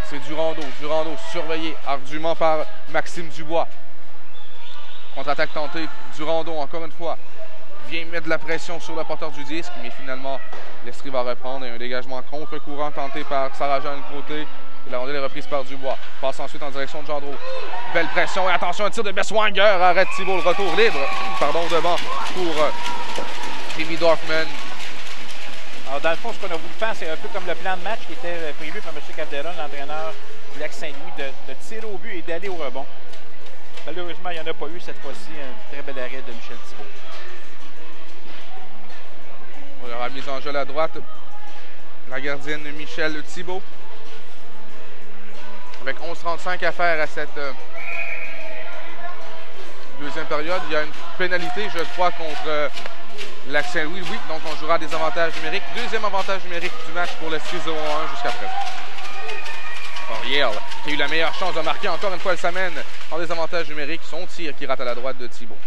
C'est Durando surveillé ardument par Maxime Dubois. Contre-attaque tentée, Durando encore une fois vient mettre de la pression sur le porteur du disque, mais finalement l'Estrie va reprendre et un dégagement contre-courant tenté par Sarah-Jeanne Côté. Et la rondelle est reprise par Dubois. Passe ensuite en direction de Gendreau. Belle pression et attention, un tir de Besswanger. Arrête Thibault, le retour libre. Devant pour Jimmy Dorfman. Alors, dans le fond, ce qu'on a voulu faire, c'est un peu comme le plan de match qui était prévu par M. Calderon, l'entraîneur du Lac-Saint-Louis, de tirer au but et d'aller au rebond. Malheureusement, il n'y en a pas eu cette fois-ci. Un très bel arrêt de Michel Thibault. On aura mise en jeu à la droite la gardienne Michel Thibault. Avec 11:35 à faire à cette deuxième période. Il y a une pénalité, je crois, contre Lac-Saint-Louis. Oui, donc on jouera des avantages numériques. Deuxième avantage numérique du match pour l'Estrie 0-1 jusqu'à présent. Yale, qui a eu la meilleure chance de marquer. Encore une fois, elle s'amène en désavantage numérique. Son tir qui rate à la droite de Thibault.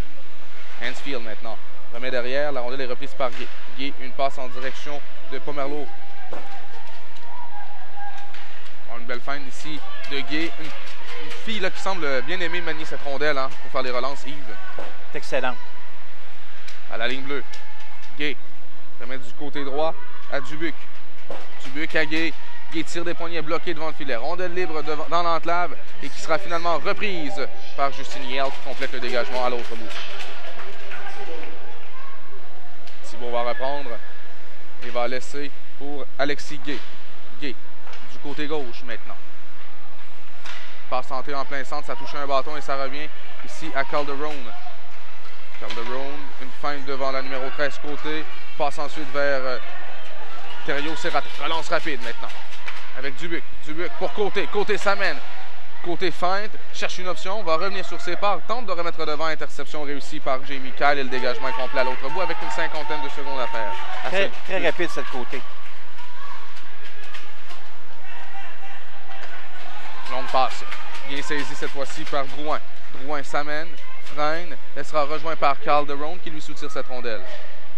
Hansfield maintenant remet derrière. La rondelle est reprise par Gay. Gay, une passe en direction de Pomerleau. Une belle feinte ici de Gay. Une fille là, qui semble bien aimer manier cette rondelle pour faire les relances. Yves. C'est excellent. À la ligne bleue. Gay remet du côté droit à Dubuc. Dubuc à Gay. Gay tire des poignets bloqués devant le filet. Rondelle libre dans l'enclave et qui sera finalement reprise par Justine Yale qui complète le dégagement à l'autre bout. Thibault va reprendre et va laisser pour Alexis Gay. Gay du côté gauche maintenant. Passe tentée en plein centre, ça touche un bâton et ça revient ici à Calderone. Calderone, une feinte devant la numéro 13 côté. Passe ensuite vers Thériault, c'est raté. Relance rapide maintenant. Avec Dubuc. Dubuc pour Côté. Côté s'amène. Côté feinte. Cherche une option. Va revenir sur ses pas. Tente de remettre devant. Interception réussie par Jamie Kyle. Et le dégagement est complet à l'autre bout avec une cinquantaine de secondes à faire. Très rapide cette Côté. Longue passe. Bien saisi cette fois-ci par Drouin. Drouin s'amène. Freine. Elle sera rejointe par Calderon qui lui soutire cette rondelle.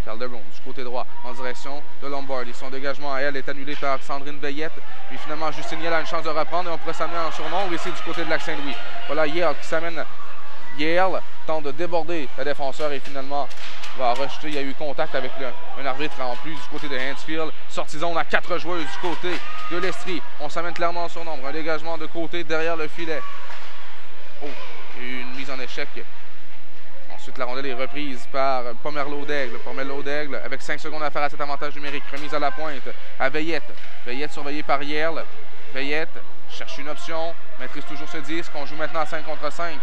Calderon du côté droit en direction de Lombardi. Son dégagement à elle est annulé par Sandrine Veillette. Puis finalement, Justine Yale a une chance de reprendre et on pourrait s'amener en surnombre ici du côté de Lac-Saint-Louis. Voilà Yale qui s'amène. Yale tente de déborder le défenseur et finalement va rejeter. Il y a eu contact avec un arbitre en plus du côté de Hansfield. Sortie zone à 4 joueuses du côté de l'Estrie. On s'amène clairement en surnombre. Un dégagement de côté derrière le filet. Oh, une mise en échec. Ensuite, la rondelle est reprise par Pomerleau d'Aigle. Pomerleau d'Aigle avec 5 secondes à faire à cet avantage numérique. Remise à la pointe à Veillette. Veillette surveillée par Yerle. Veillette cherche une option. Maîtrise toujours ce disque. On joue maintenant à 5 contre 5.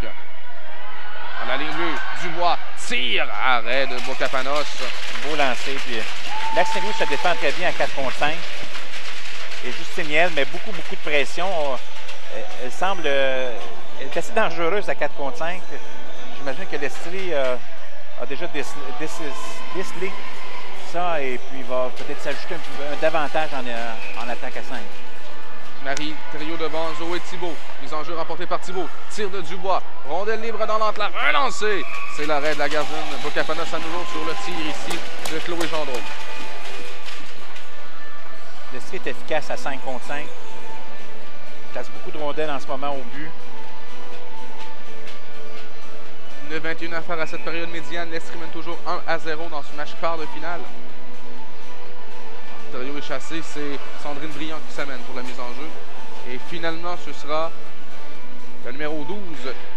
À la ligne bleue, Dubois tire. Arrêt de Bocapanos. Beau lancer. Puis Lac-Saint-Louis se défend très bien à 4 contre 5. Et Justine Yerle met beaucoup de pression. Elle semble est assez dangereuse à 4 contre 5. J'imagine que l'Estrie a déjà décelé ça et puis va peut-être s'ajouter un davantage en attaque à 5. Marie Thériault devant Zoé Thibault. Mise en jeu remportée par Thibault. Tir de Dubois. Rondelle libre dans l'entelave. Un lancé. C'est l'arrêt de la gardienne Bocapanos à nouveau sur le tir ici de Chloé Gendreau. L'Estrie est efficace à 5 contre 5. Place beaucoup de rondelles en ce moment au but. 9-21 à faire à cette période médiane. L'Estrie mène toujours 1-0 dans ce match quart de finale. Thériault est chassé, c'est Sandrine Briand qui s'amène pour la mise en jeu. Et finalement, ce sera le numéro 12,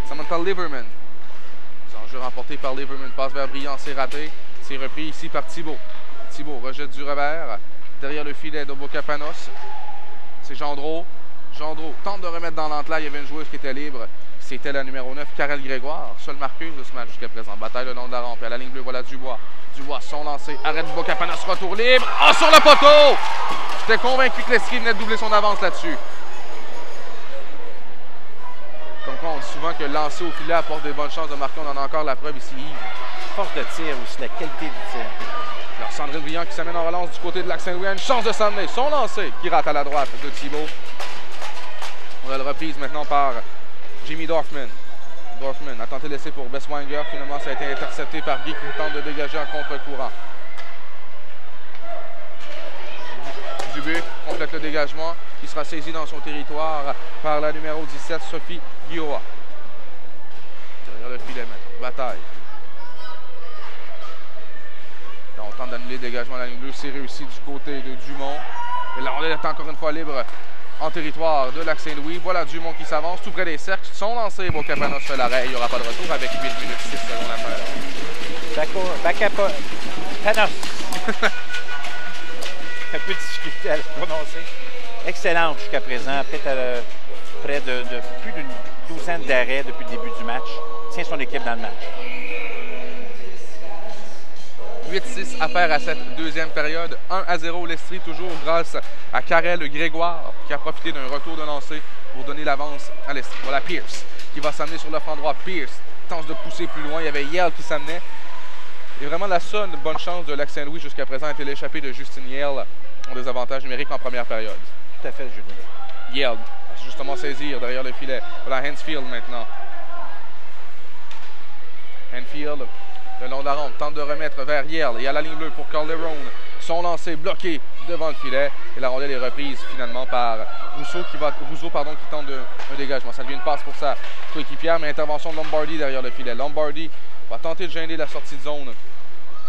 Samantha Liverman. Mise en jeu remporté par Liverman. Passe vers Briand, c'est raté. C'est repris ici par Thibault. Thibault rejette du revers. Derrière le filet de Bocapanos. C'est Gendreau. Gendreau tente de remettre dans l'entelage. Il y avait une joueuse qui était libre. C'était la numéro 9, Karel Grégoire. Seule marqueuse de ce match jusqu'à présent. Bataille le long de la rampe. Et à la ligne bleue, voilà Dubois. Dubois, son lancé. Arrête de Bocapanos, retour libre. Oh, sur le poteau! J'étais convaincu que l'Estrie venait de doubler son avance là-dessus. Comme quoi, on dit souvent que lancer au filet apporte des bonnes chances de marquer. On en a encore la preuve ici. Force de tir aussi, la qualité du tir. Alors, Sandrine Briand qui s'amène en relance du côté de Lac-Saint-Louis a une chance de s'amener. Son lancé qui rate à la droite de Thibault. On a le reprise maintenant par Jimmy Dorfman. Dorfman a tenté de laisser pour Besswanger. Finalement, ça a été intercepté par Guy qui tente de dégager en contre-courant. Dubé complète le dégagement qui sera saisi dans son territoire par la numéro 17, Sophie Guilloa. Derrière le filet maintenant. Bataille. On tente d'annuler le dégagement à la ligne bleue. C'est réussi du côté de Dumont. Et la rondelle est encore une fois libre en territoire de Lac-Saint-Louis. Voilà Dumont qui s'avance tout près des cercles. Son lancé, Bocapanos fait l'arrêt. Il n'y aura pas de retour avec 8 minutes 6 secondes à faire. Panos. Un peu de difficulté à le prononcer. Excellente jusqu'à présent. Peut-être près de plus d'une douzaine d'arrêts depuis le début du match. Tient son équipe dans le match. 8-6 à faire à cette deuxième période. 1-0 l'Estrie, toujours grâce à Karel Grégoire qui a profité d'un retour de lancer pour donner l'avance à l'Estrie. Voilà Pierce qui va s'amener sur le flanc droit. Pierce tente de pousser plus loin. Il y avait Yale qui s'amenait. Et vraiment la seule bonne chance de Lac-Saint-Louis jusqu'à présent a été l'échappée de Justine Yale en désavantage numérique en première période. Tout à fait, Julien. Yale va justement saisir derrière le filet. Voilà Hansfield maintenant. Hansfield. Le long de la rampe, tente de remettre vers Yale et à la ligne bleue pour Calderon. Son lancé bloqué devant le filet et la rondelle est reprise finalement par Rousseau qui tente un dégagement. Ça devient une passe pour sa coéquipière, mais intervention de Lombardi derrière le filet. Lombardi va tenter de gêner la sortie de zone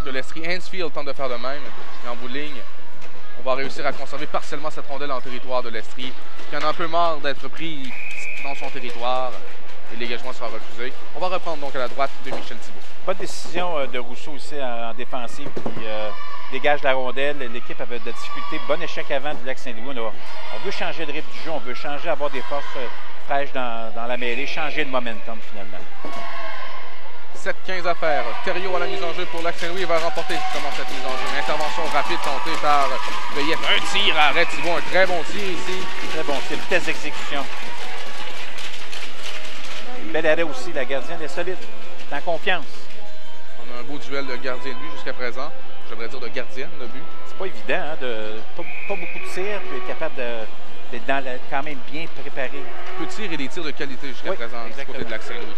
de l'Estrie. Hansfield tente de faire de même, mais en bout de ligne, on va réussir à conserver partiellement cette rondelle en territoire de l'Estrie, qui en a un peu marre d'être pris dans son territoire. Et le dégagement sera refusé. On va reprendre donc à la droite de Michel Thibault. Bonne décision de Rousseau aussi en défensive qui dégage la rondelle. L'équipe avait de la difficulté. Bon échec avant du Lac-Saint-Louis. On veut changer le rythme du jeu. On veut changer, avoir des forces fraîches dans la mêlée. Changer le momentum finalement. 7-15 à faire. Thériault à la mise en jeu pour Lac-Saint-Louis. Il va remporter justement cette mise en jeu. Une intervention rapide tentée par Veillette. Un tir à arrêt Thibault. Un très bon tir ici. Très bon tir. Vitesse d'exécution. Bel arrêt aussi, la gardienne est solide, est en confiance. On a un beau duel de gardien de but jusqu'à présent. Je devrais dire de gardienne de but. C'est pas évident, hein, pas beaucoup de tirs, puis être capable d'être quand même bien préparé. Peu de tirs et des tirs de qualité jusqu'à présent du côté de Lac-Saint-Louis.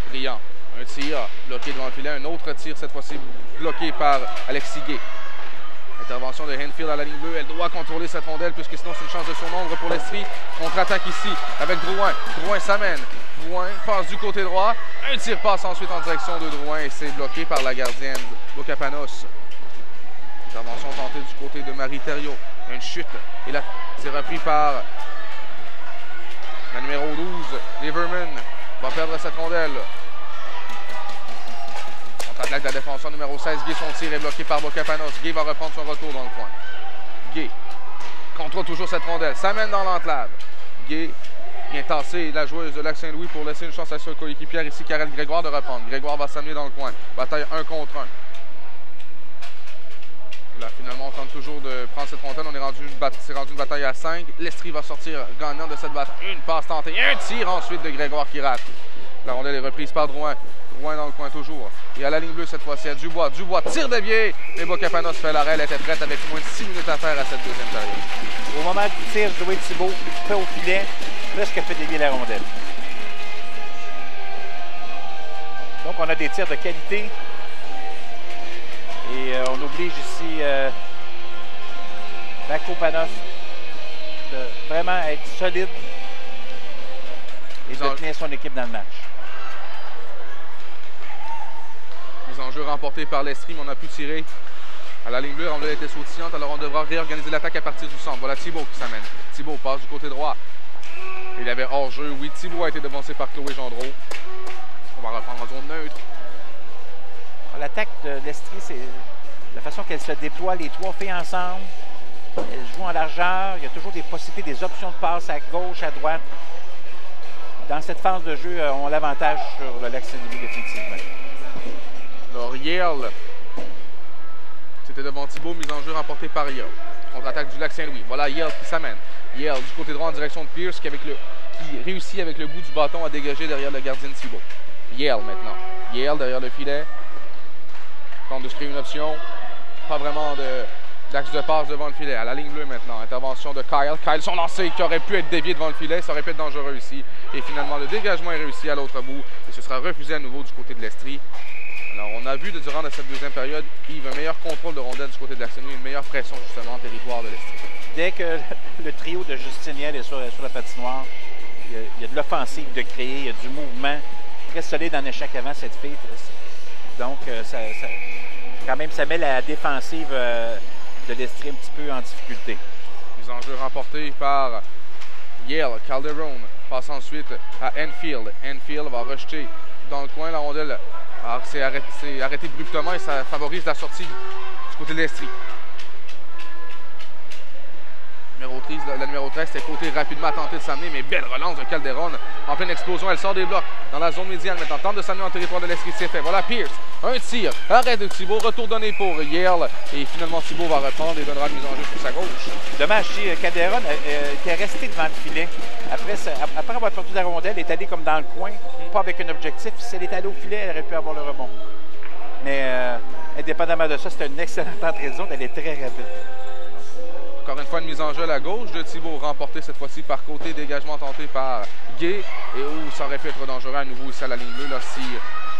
Brillant. Un tir bloqué devant le filet, un autre tir cette fois-ci bloqué par Alexis Gay. Intervention de Hanfield à la ligne bleue. Elle doit contrôler cette rondelle puisque sinon c'est une chance de son ombre pour l'Estrie. Contre-attaque ici avec Drouin. Drouin s'amène. Drouin passe du côté droit. Un tir passe ensuite en direction de Drouin et c'est bloqué par la gardienne Bocapanos. Intervention tentée du côté de Marie Thériault. Une chute. Et là, c'est repris par la numéro 12. Liverman va perdre cette rondelle. Contre-attaque de la défenseur numéro 16. Gay, son tir est bloqué par Bocapanos. Gay va reprendre son retour dans le coin. Gay contrôle toujours cette rondelle. S'amène dans l'enclave. Gay vient tasser la joueuse de Lac-Saint-Louis pour laisser une chance à sa coéquipière ici, Karel Grégoire, de reprendre. Grégoire va s'amener dans le coin. Bataille 1 contre 1. Là, finalement, on tente toujours de prendre cette rondelle. On est rendu une bataille à 5. L'Estrie va sortir gagnant de cette bataille. Une passe tentée. Un tir ensuite de Grégoire qui rate. La rondelle est reprise par Drouin. Drouin dans le coin toujours. Et à la ligne bleue cette fois-ci, à Dubois. Dubois tire dévié. Mais Bocapanos fait l'arrêt. Elle était prête avec moins de 6 minutes à faire à cette deuxième période. Au moment du tir, Joey Thibault fait au filet, presque fait dévier la rondelle. Donc, on a des tirs de qualité. Et on oblige ici Bocapanos de vraiment être solide et de tenir son équipe dans le match. Les enjeux remportés par l'Estrie, mais on a pu tirer à la ligne bleue. La rondelle était sautillante, alors on devra réorganiser l'attaque à partir du centre. Voilà Thibault qui s'amène. Thibault passe du côté droit. Il avait hors-jeu. Oui, Thibault a été devancé par Chloé Gendreau. On va reprendre en zone neutre. L'attaque de l'Estrie, c'est la façon qu'elle se déploie, les trois filles ensemble. Elles jouent en largeur. Il y a toujours des possibilités, des options de passe à gauche, à droite. Dans cette phase de jeu, on a l'avantage sur le Lac-Saint-Louis définitivement. Alors, Yale, c'était devant Thibault, mise en jeu remportée par Yale. Contre-attaque du Lac-Saint-Louis. Voilà Yale qui s'amène. Yale du côté droit en direction de Pierce qui réussit avec le bout du bâton à dégager derrière le gardien de Thibault. Yale maintenant. Yale derrière le filet. Tente de se créer une option. Pas vraiment d'axe de passe devant le filet. À la ligne bleue maintenant. Intervention de Kyle. Kyle, son lancer qui aurait pu être dévié devant le filet. Ça aurait pu être dangereux ici. Et finalement, le dégagement est réussi à l'autre bout. Et ce sera refusé à nouveau du côté de l'Estrie. Alors, on a vu durant cette deuxième période, Yves, un meilleur contrôle de rondelle du côté de Lac-Saint-Louis, une meilleure pression justement en territoire de l'Estrie. Dès que le trio de Justiniel est sur la patinoire, il y a de l'offensive de créer, il y a du mouvement. Très solide en échec avant cette fille. Donc, quand même, ça met la défensive de l'Estrie un petit peu en difficulté. Les enjeux remportés par Yale. Calderon passe ensuite à Enfield. Enfield va rejeter dans le coin la rondelle. Alors, c'est arrêté abruptement et ça favorise la sortie du côté de l'Estrie. La numéro 13 était côté rapidement à tenter de s'amener, mais belle relance de Calderon. En pleine explosion, elle sort des blocs dans la zone médiane. Maintenant, tente de s'amener en territoire de l'Estrie, c'est fait. Voilà Pierce, un tir, arrêt de Thibault, retour donné pour Yale. Et finalement, Thibault va reprendre et donnera une mise en jeu sur sa gauche. Dommage, Calderon était resté devant le filet. Après avoir perdu la rondelle, elle est allée comme dans le coin, pas avec un objectif. Si elle est allée au filet, elle aurait pu avoir le rebond. Mais indépendamment de ça, c'était une excellente entrée de zone. Elle est très rapide. Encore une fois, une mise en jeu à la gauche de Thibault, remportée cette fois-ci par côté, dégagement tenté par Gay, et où ça aurait pu être dangereux à nouveau ici à la ligne bleue, là, si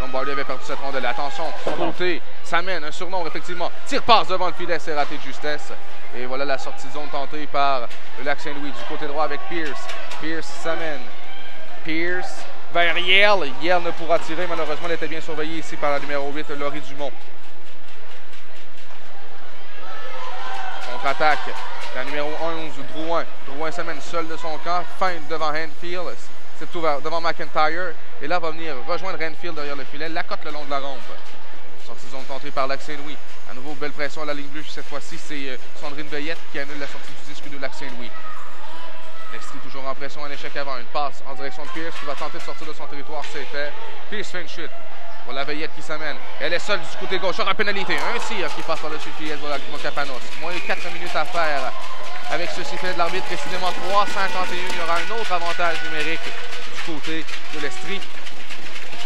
Lombardi avait perdu cette rondelle. Attention, côté, ça mène, un surnombre, effectivement, tire-passe devant le filet, c'est raté de justesse. Et voilà la sortie de zone tentée par le Lac-Saint-Louis du côté droit avec Pierce. Pierce s'amène. Pierce vers Yale. Yale ne pourra tirer, malheureusement, elle était bien surveillée ici par la numéro 8, Laurie Dumont. Contre-attaque. La numéro 11, Drouin. Drouin s'amène seul de son camp, feinte devant Hanfield, c'est ouvert devant McIntyre. Et là, va venir rejoindre Hanfield derrière le filet, l'accote le long de la rampe. Sortie zone tentée par Lac-Saint-Louis. À nouveau, belle pression à la ligne bleue. Cette fois-ci, c'est Sandrine Veillette qui annule la sortie du disque de Lac-Saint-Louis. L'Estrie toujours en pression, un échec avant. Une passe en direction de Pierce qui va tenter de sortir de son territoire, c'est fait. Pierce fait une chute. Voilà Veillette qui s'amène. Elle est seule du côté gauche. Aura pénalité. Un tir qui passe par-dessus le filet de Bocapanos. Moins de 4 minutes à faire avec ce sifflet de l'arbitre. Précisément 3,51. Il y aura un autre avantage numérique du côté de l'Estrie.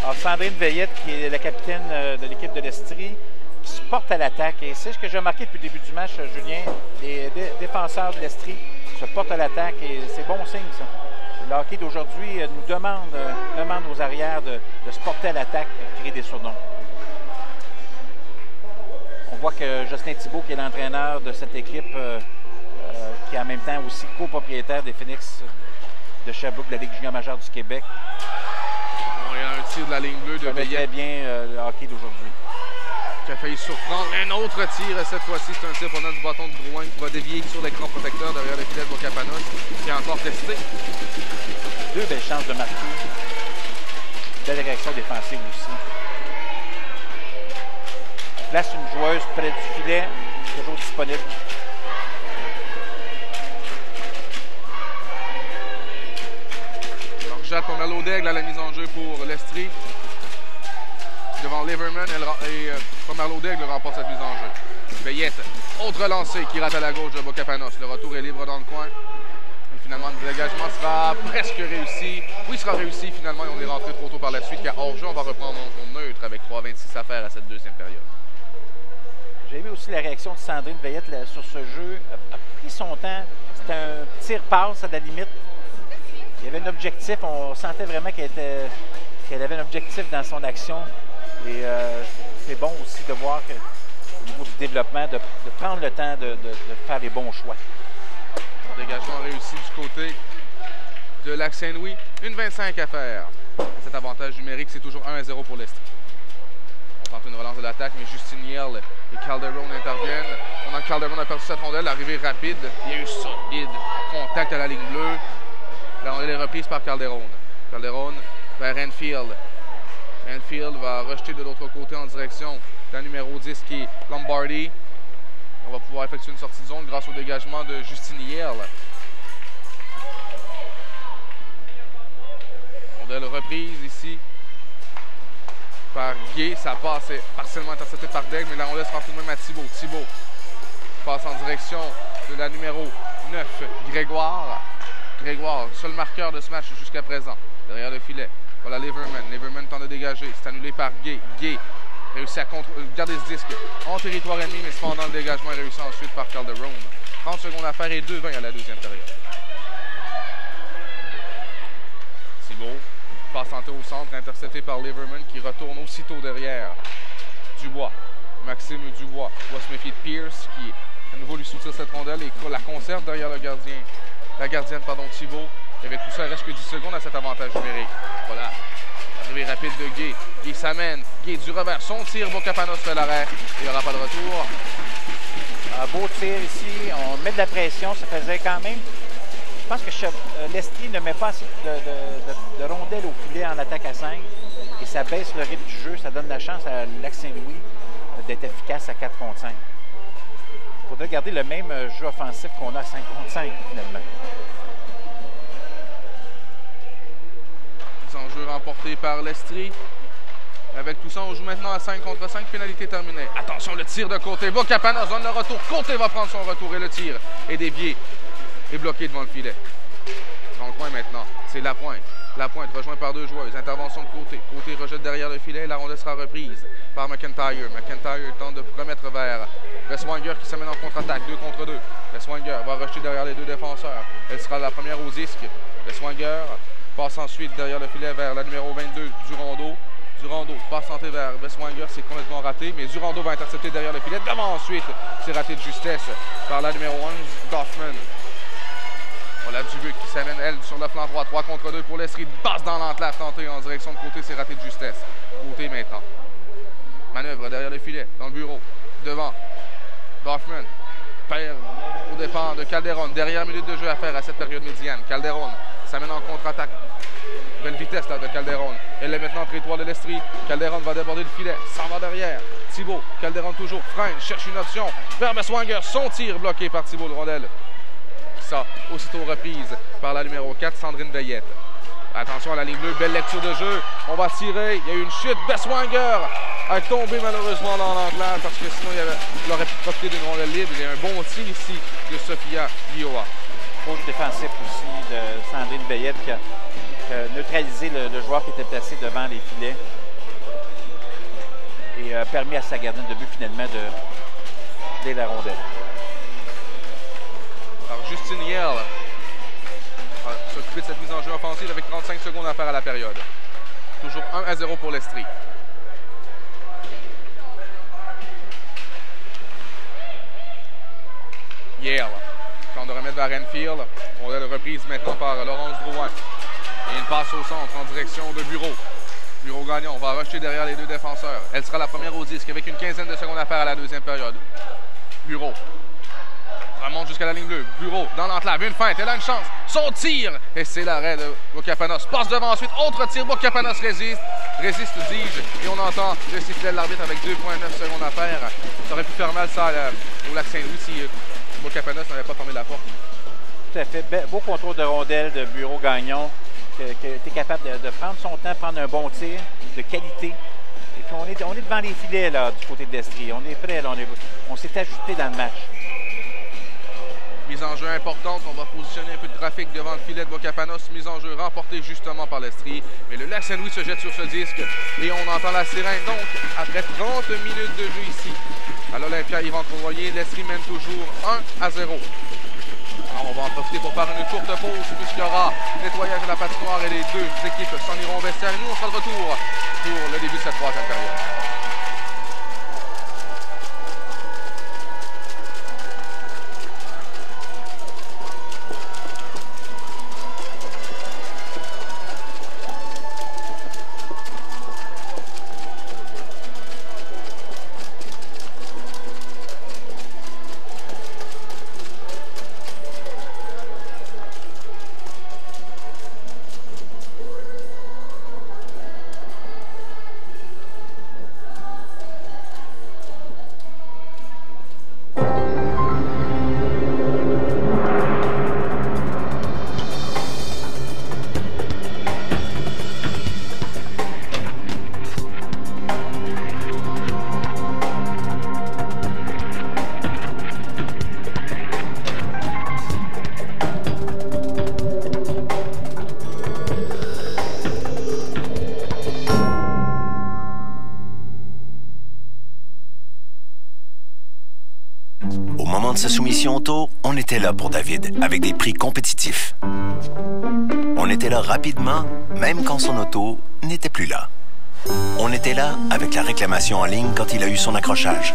Alors, Sandrine Veillette, qui est la capitaine de l'équipe de l'Estrie, qui se porte à l'attaque. Et c'est ce que j'ai remarqué depuis le début du match, Julien. Les défenseurs de l'Estrie se portent à l'attaque et c'est bon signe, ça. Le hockey d'aujourd'hui nous demande aux arrières de se porter à l'attaque et créer des surnoms. On voit que Jocelyn Thibault, qui est l'entraîneur de cette équipe, qui est en même temps aussi copropriétaire des Phoenix de Sherbrooke, de la Ligue junior majeure du Québec. Il y a un tir de la ligne bleue de Veillette. Très bien le hockey d'aujourd'hui. Qui a failli surprendre. Un autre tir, cette fois-ci, c'est un tir pendant du bâton de Drouin qui va dévier sur l'écran protecteur derrière le filet de Bocapanos, qui a encore testé. Deux belles chances de marquer. Belle réaction défensive aussi. place une joueuse près du filet, toujours disponible. Alors, Jade Pomerleau d'Aigle à la mise en jeu pour l'Estrie. Devant Liverman et Pomerleau d'Aigle remporte cette mise en jeu. Veillette, autre lancé qui rate à la gauche de Bocapanos. Le retour est libre dans le coin. Et finalement, le dégagement sera presque réussi. Oui, il sera réussi finalement et on est rentré trop tôt par la suite car hors-jeu, on va reprendre en zone neutre avec 3,26 à faire à cette deuxième période. J'ai aimé aussi la réaction de Sandrine Veillette là, sur ce jeu. A pris son temps. C'était un tir-passe à la limite. Il y avait un objectif. On sentait vraiment qu'elle avait un objectif dans son action. Et c'est bon aussi de voir que, au niveau du développement, de prendre le temps de faire les bons choix. Dégagement réussi du côté de Lac-Saint-Louis. 1,25 à faire. Cet avantage numérique, c'est toujours 1-0 pour l'Estrie. On tente une relance de l'attaque, mais Justine Yell et Calderon interviennent. Pendant que Calderon a perdu cette rondelle, l'arrivée rapide. Il y a eu solide contact à la ligne bleue. La rondelle est reprise par Calderon. Calderon vers Enfield. Enfield va rejeter de l'autre côté en direction de la numéro 10 qui est Lombardi. On va pouvoir effectuer une sortie de zone grâce au dégagement de Justine Yell. Rondelle reprise ici par Gay. Sa passe est partiellement interceptée par Daigle, mais la rondelle sera tout de même à Thibault. Thibault passe en direction de la numéro 9, Grégoire. Grégoire, seul marqueur de ce match jusqu'à présent. Derrière le filet. Voilà Liverman. Liverman tente de dégager. C'est annulé par Gay. Gay réussit à garder ce disque en territoire ennemi, mais cependant le dégagement est réussi ensuite par Calderon. 30 secondes à faire et 2-20 à la deuxième période. Thibault passe tenté au centre, intercepté par Liverman qui retourne aussitôt derrière Dubois. Maxime Dubois doit se méfier de Pierce qui à nouveau lui soutire cette rondelle et la conserve derrière le gardien. La gardienne, Thibault. Et avec tout ça, il reste que 10 secondes à cet avantage numérique. Voilà. Arrivée rapide de Gay. Gay s'amène. Gay du revers. Son tir. Bocapanos fait l'arrêt. Il n'y aura pas de retour. Un beau tir ici. On met de la pression. Ça faisait quand même. Je pense que l'Estrie ne met pas assez de rondelles au filet en attaque à 5. Et ça baisse le rythme du jeu. Ça donne la chance à Lac-Saint-Louis d'être efficace à 4 contre 5. Il faudrait garder le même jeu offensif qu'on a à 5 contre 5 finalement. En jeu remporté par l'Estrie. Avec tout ça, on joue maintenant à 5 contre 5. Pénalité terminée. Attention, le tir de côté. Bocapanos donne le retour. Côté va prendre son retour et le tir est dévié et bloqué devant le filet. Dans le coin maintenant, c'est Lapointe. Lapointe rejoint par deux joueuses. Intervention de côté. Côté rejette derrière le filet. La rondelle sera reprise par McIntyre. McIntyre tente de remettre vers Westwanger qui s'amène en contre-attaque. 2 contre 2. Westwanger va rejeter derrière les deux défenseurs. Elle sera la première au disque. Westwanger passe ensuite derrière le filet vers la numéro 22, Durando. Durando passe tenté vers Westwanger, c'est complètement raté, mais Durando va intercepter derrière le filet. Devant ensuite, c'est raté de justesse par la numéro 11, Goffman. Voilà Dubuc qui s'amène, elle, sur le flanc droit. 3 contre 2 pour l'Estrie. Passe dans l'entelave tentée en direction de côté, c'est raté de justesse. Côté maintenant. Manœuvre derrière le filet, dans le bureau. Devant, Goffman perd au départ de Calderon. Dernière minute de jeu à faire à cette période médiane. Calderon s'amène en contre-attaque. Belle vitesse là de Calderon. Elle est maintenant en territoire de l'Estrie. Calderon va déborder le filet. S'en va derrière. Thibault. Calderon toujours freine. Cherche une option. Vers Westwanger. Son tir bloqué par Thibault de rondelle. Ça, aussitôt reprise par la numéro 4, Sandrine Veillette. Attention à la ligne bleue. Belle lecture de jeu. On va tirer. Il y a eu une chute. Westwanger a tombé malheureusement dans l'enclave parce que sinon il aurait pu profiter d'une rondelle libre. Il y a un bon tir ici de Sophia Guioa. Coach défensif aussi de Sandrine Veillette qui a neutralisé le joueur qui était placé devant les filets et a permis à sa gardienne de but finalement de la rondelle. Alors Justine Yell s'occuper de cette mise en jeu offensive avec 35 secondes à faire à la période. Toujours 1-0 pour l'Estrie. Yell tente de remettre vers Enfield. On a la reprise maintenant par Laurence Drouin. Et une passe au centre en direction de Bureau. Bureau gagnant, on va rejeter derrière les deux défenseurs. Elle sera la première au disque avec une quinzaine de secondes à faire à la deuxième période. Bureau remonte jusqu'à la ligne bleue. Bureau dans l'enclave, une feinte, elle a une chance. Son tir, et c'est l'arrêt de Bocapanos. Passe devant ensuite, autre tir, Bocapanos résiste, dis-je, et on entend le sifflet de l'arbitre avec 2,9 secondes à faire. Ça aurait pu faire mal ça au Lac-Saint-Louis si Bocapanos n'avait pas fermé la porte. Tout à fait. Beau contrôle de rondelle de Bureau Gagnon, qui était capable de prendre son temps, prendre un bon tir de qualité. Et puis on est devant les filets là, du côté de l'Estrie. On est prêt, là, on s'est ajusté dans le match. Mise en jeu importante, on va positionner un peu de trafic devant le filet de Bocapanos. Mise en jeu remportée justement par l'Estrie. Mais le Lac-Saint-Louis se jette sur ce disque et on entend la sirène. Donc, après 30 minutes de jeu ici, à l'Olympia Yvan Cournoyer, l'Estrie mène toujours 1-0. Alors, on va en profiter pour faire une courte pause puisqu'il y aura nettoyage de la patinoire et les deux équipes s'en iront au vestiaire. Nous, on sera de retour pour le début de cette troisième période. Sa soumission auto, on était là pour David, avec des prix compétitifs. On était là rapidement, même quand son auto n'était plus là. On était là avec la réclamation en ligne quand il a eu son accrochage.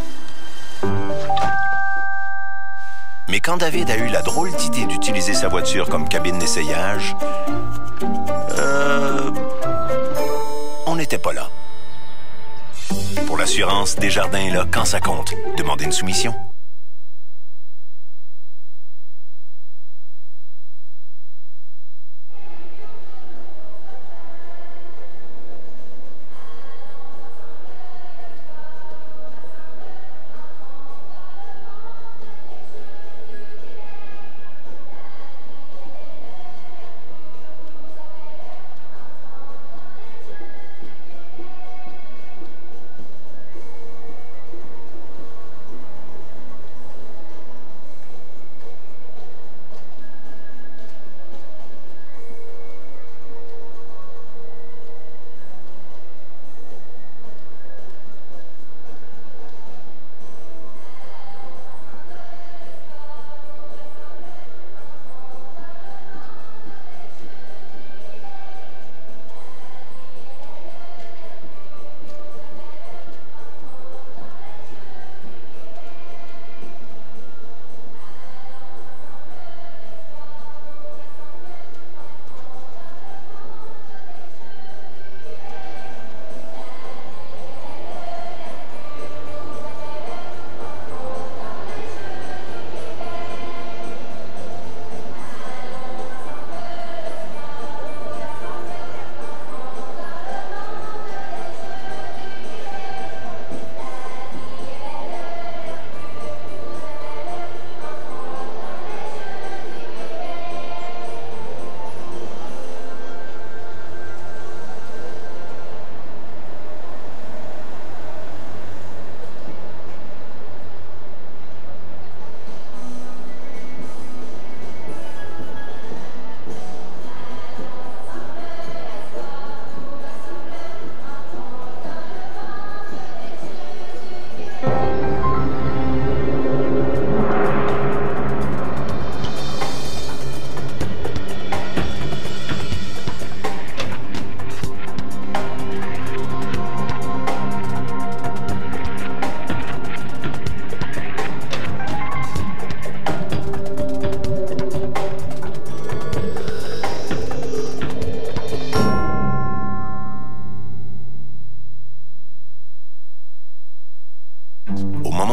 Mais quand David a eu la drôle d'idée d'utiliser sa voiture comme cabine d'essayage, on n'était pas là. Pour l'assurance, Desjardins est là quand ça compte. Demandez une soumission.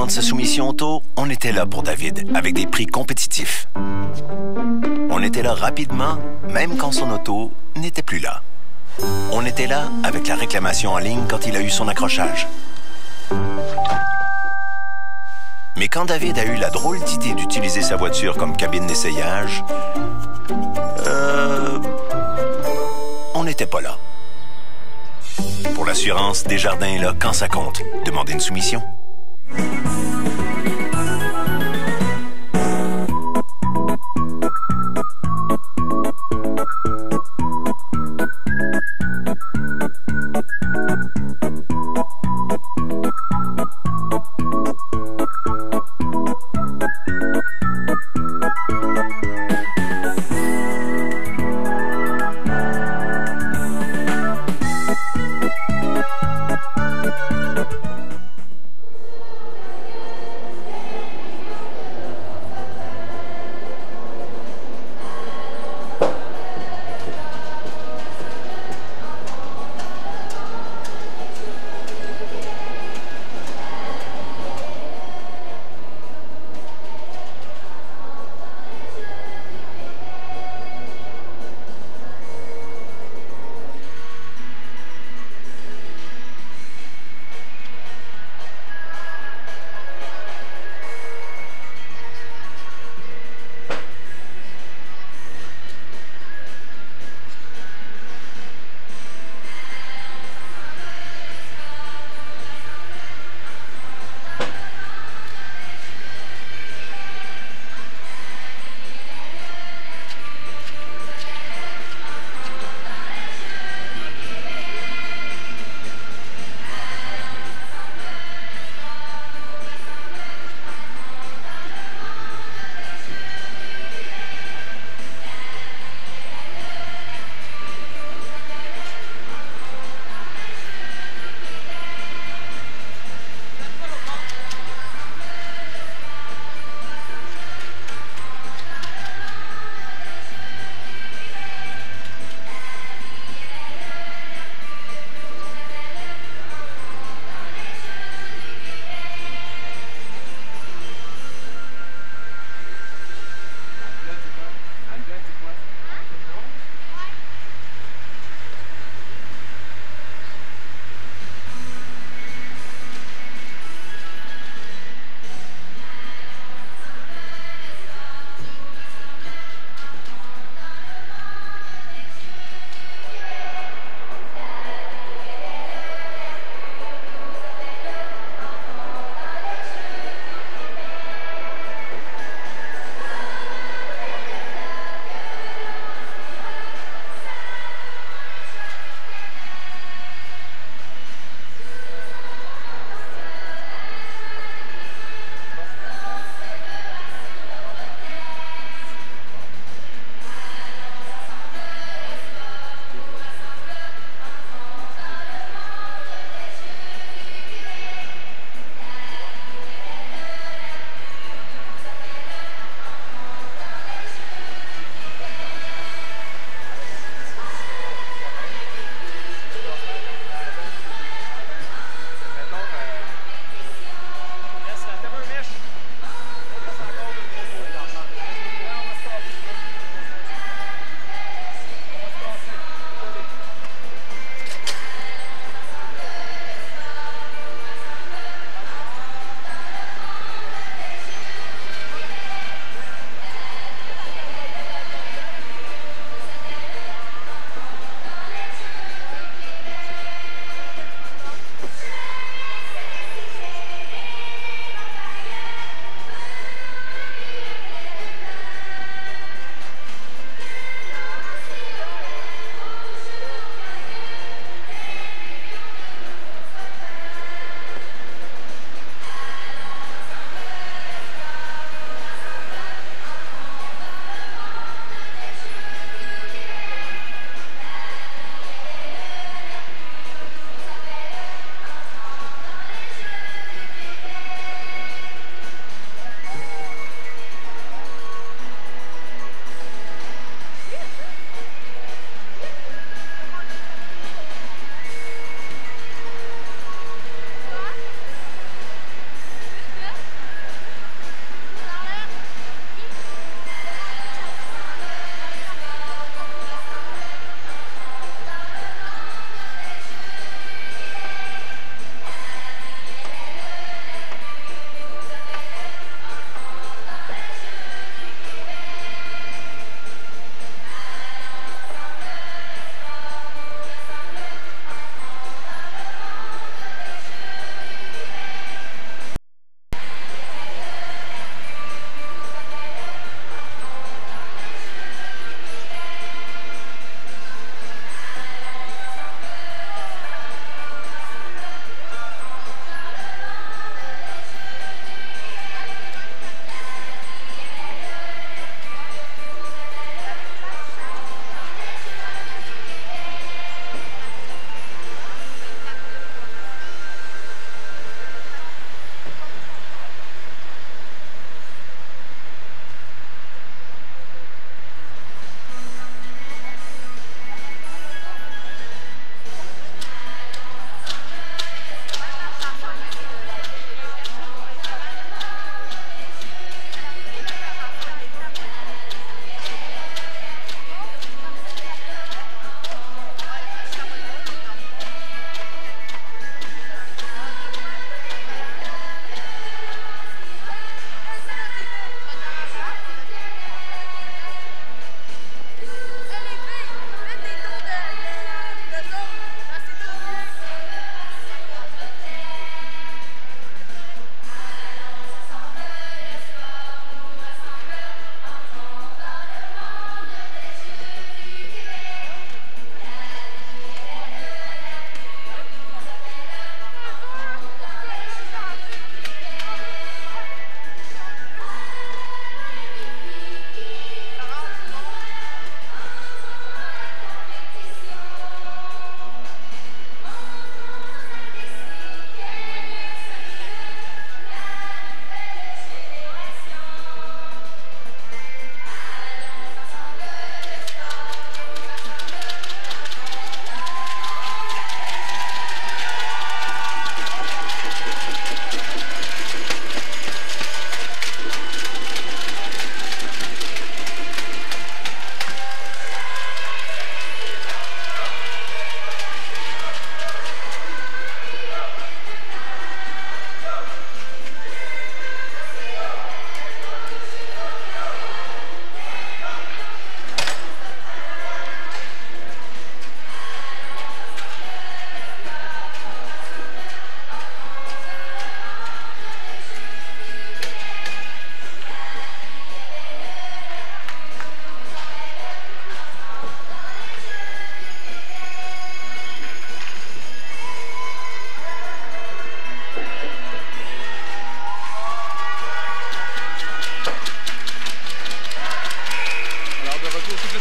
Sa soumission auto, on était là pour David avec des prix compétitifs. On était là rapidement, même quand son auto n'était plus là. On était là avec la réclamation en ligne quand il a eu son accrochage. Mais quand David a eu la drôle d'idée d'utiliser sa voiture comme cabine d'essayage, on n'était pas là. Pour l'assurance, Desjardins est là quand ça compte. Demandez une soumission.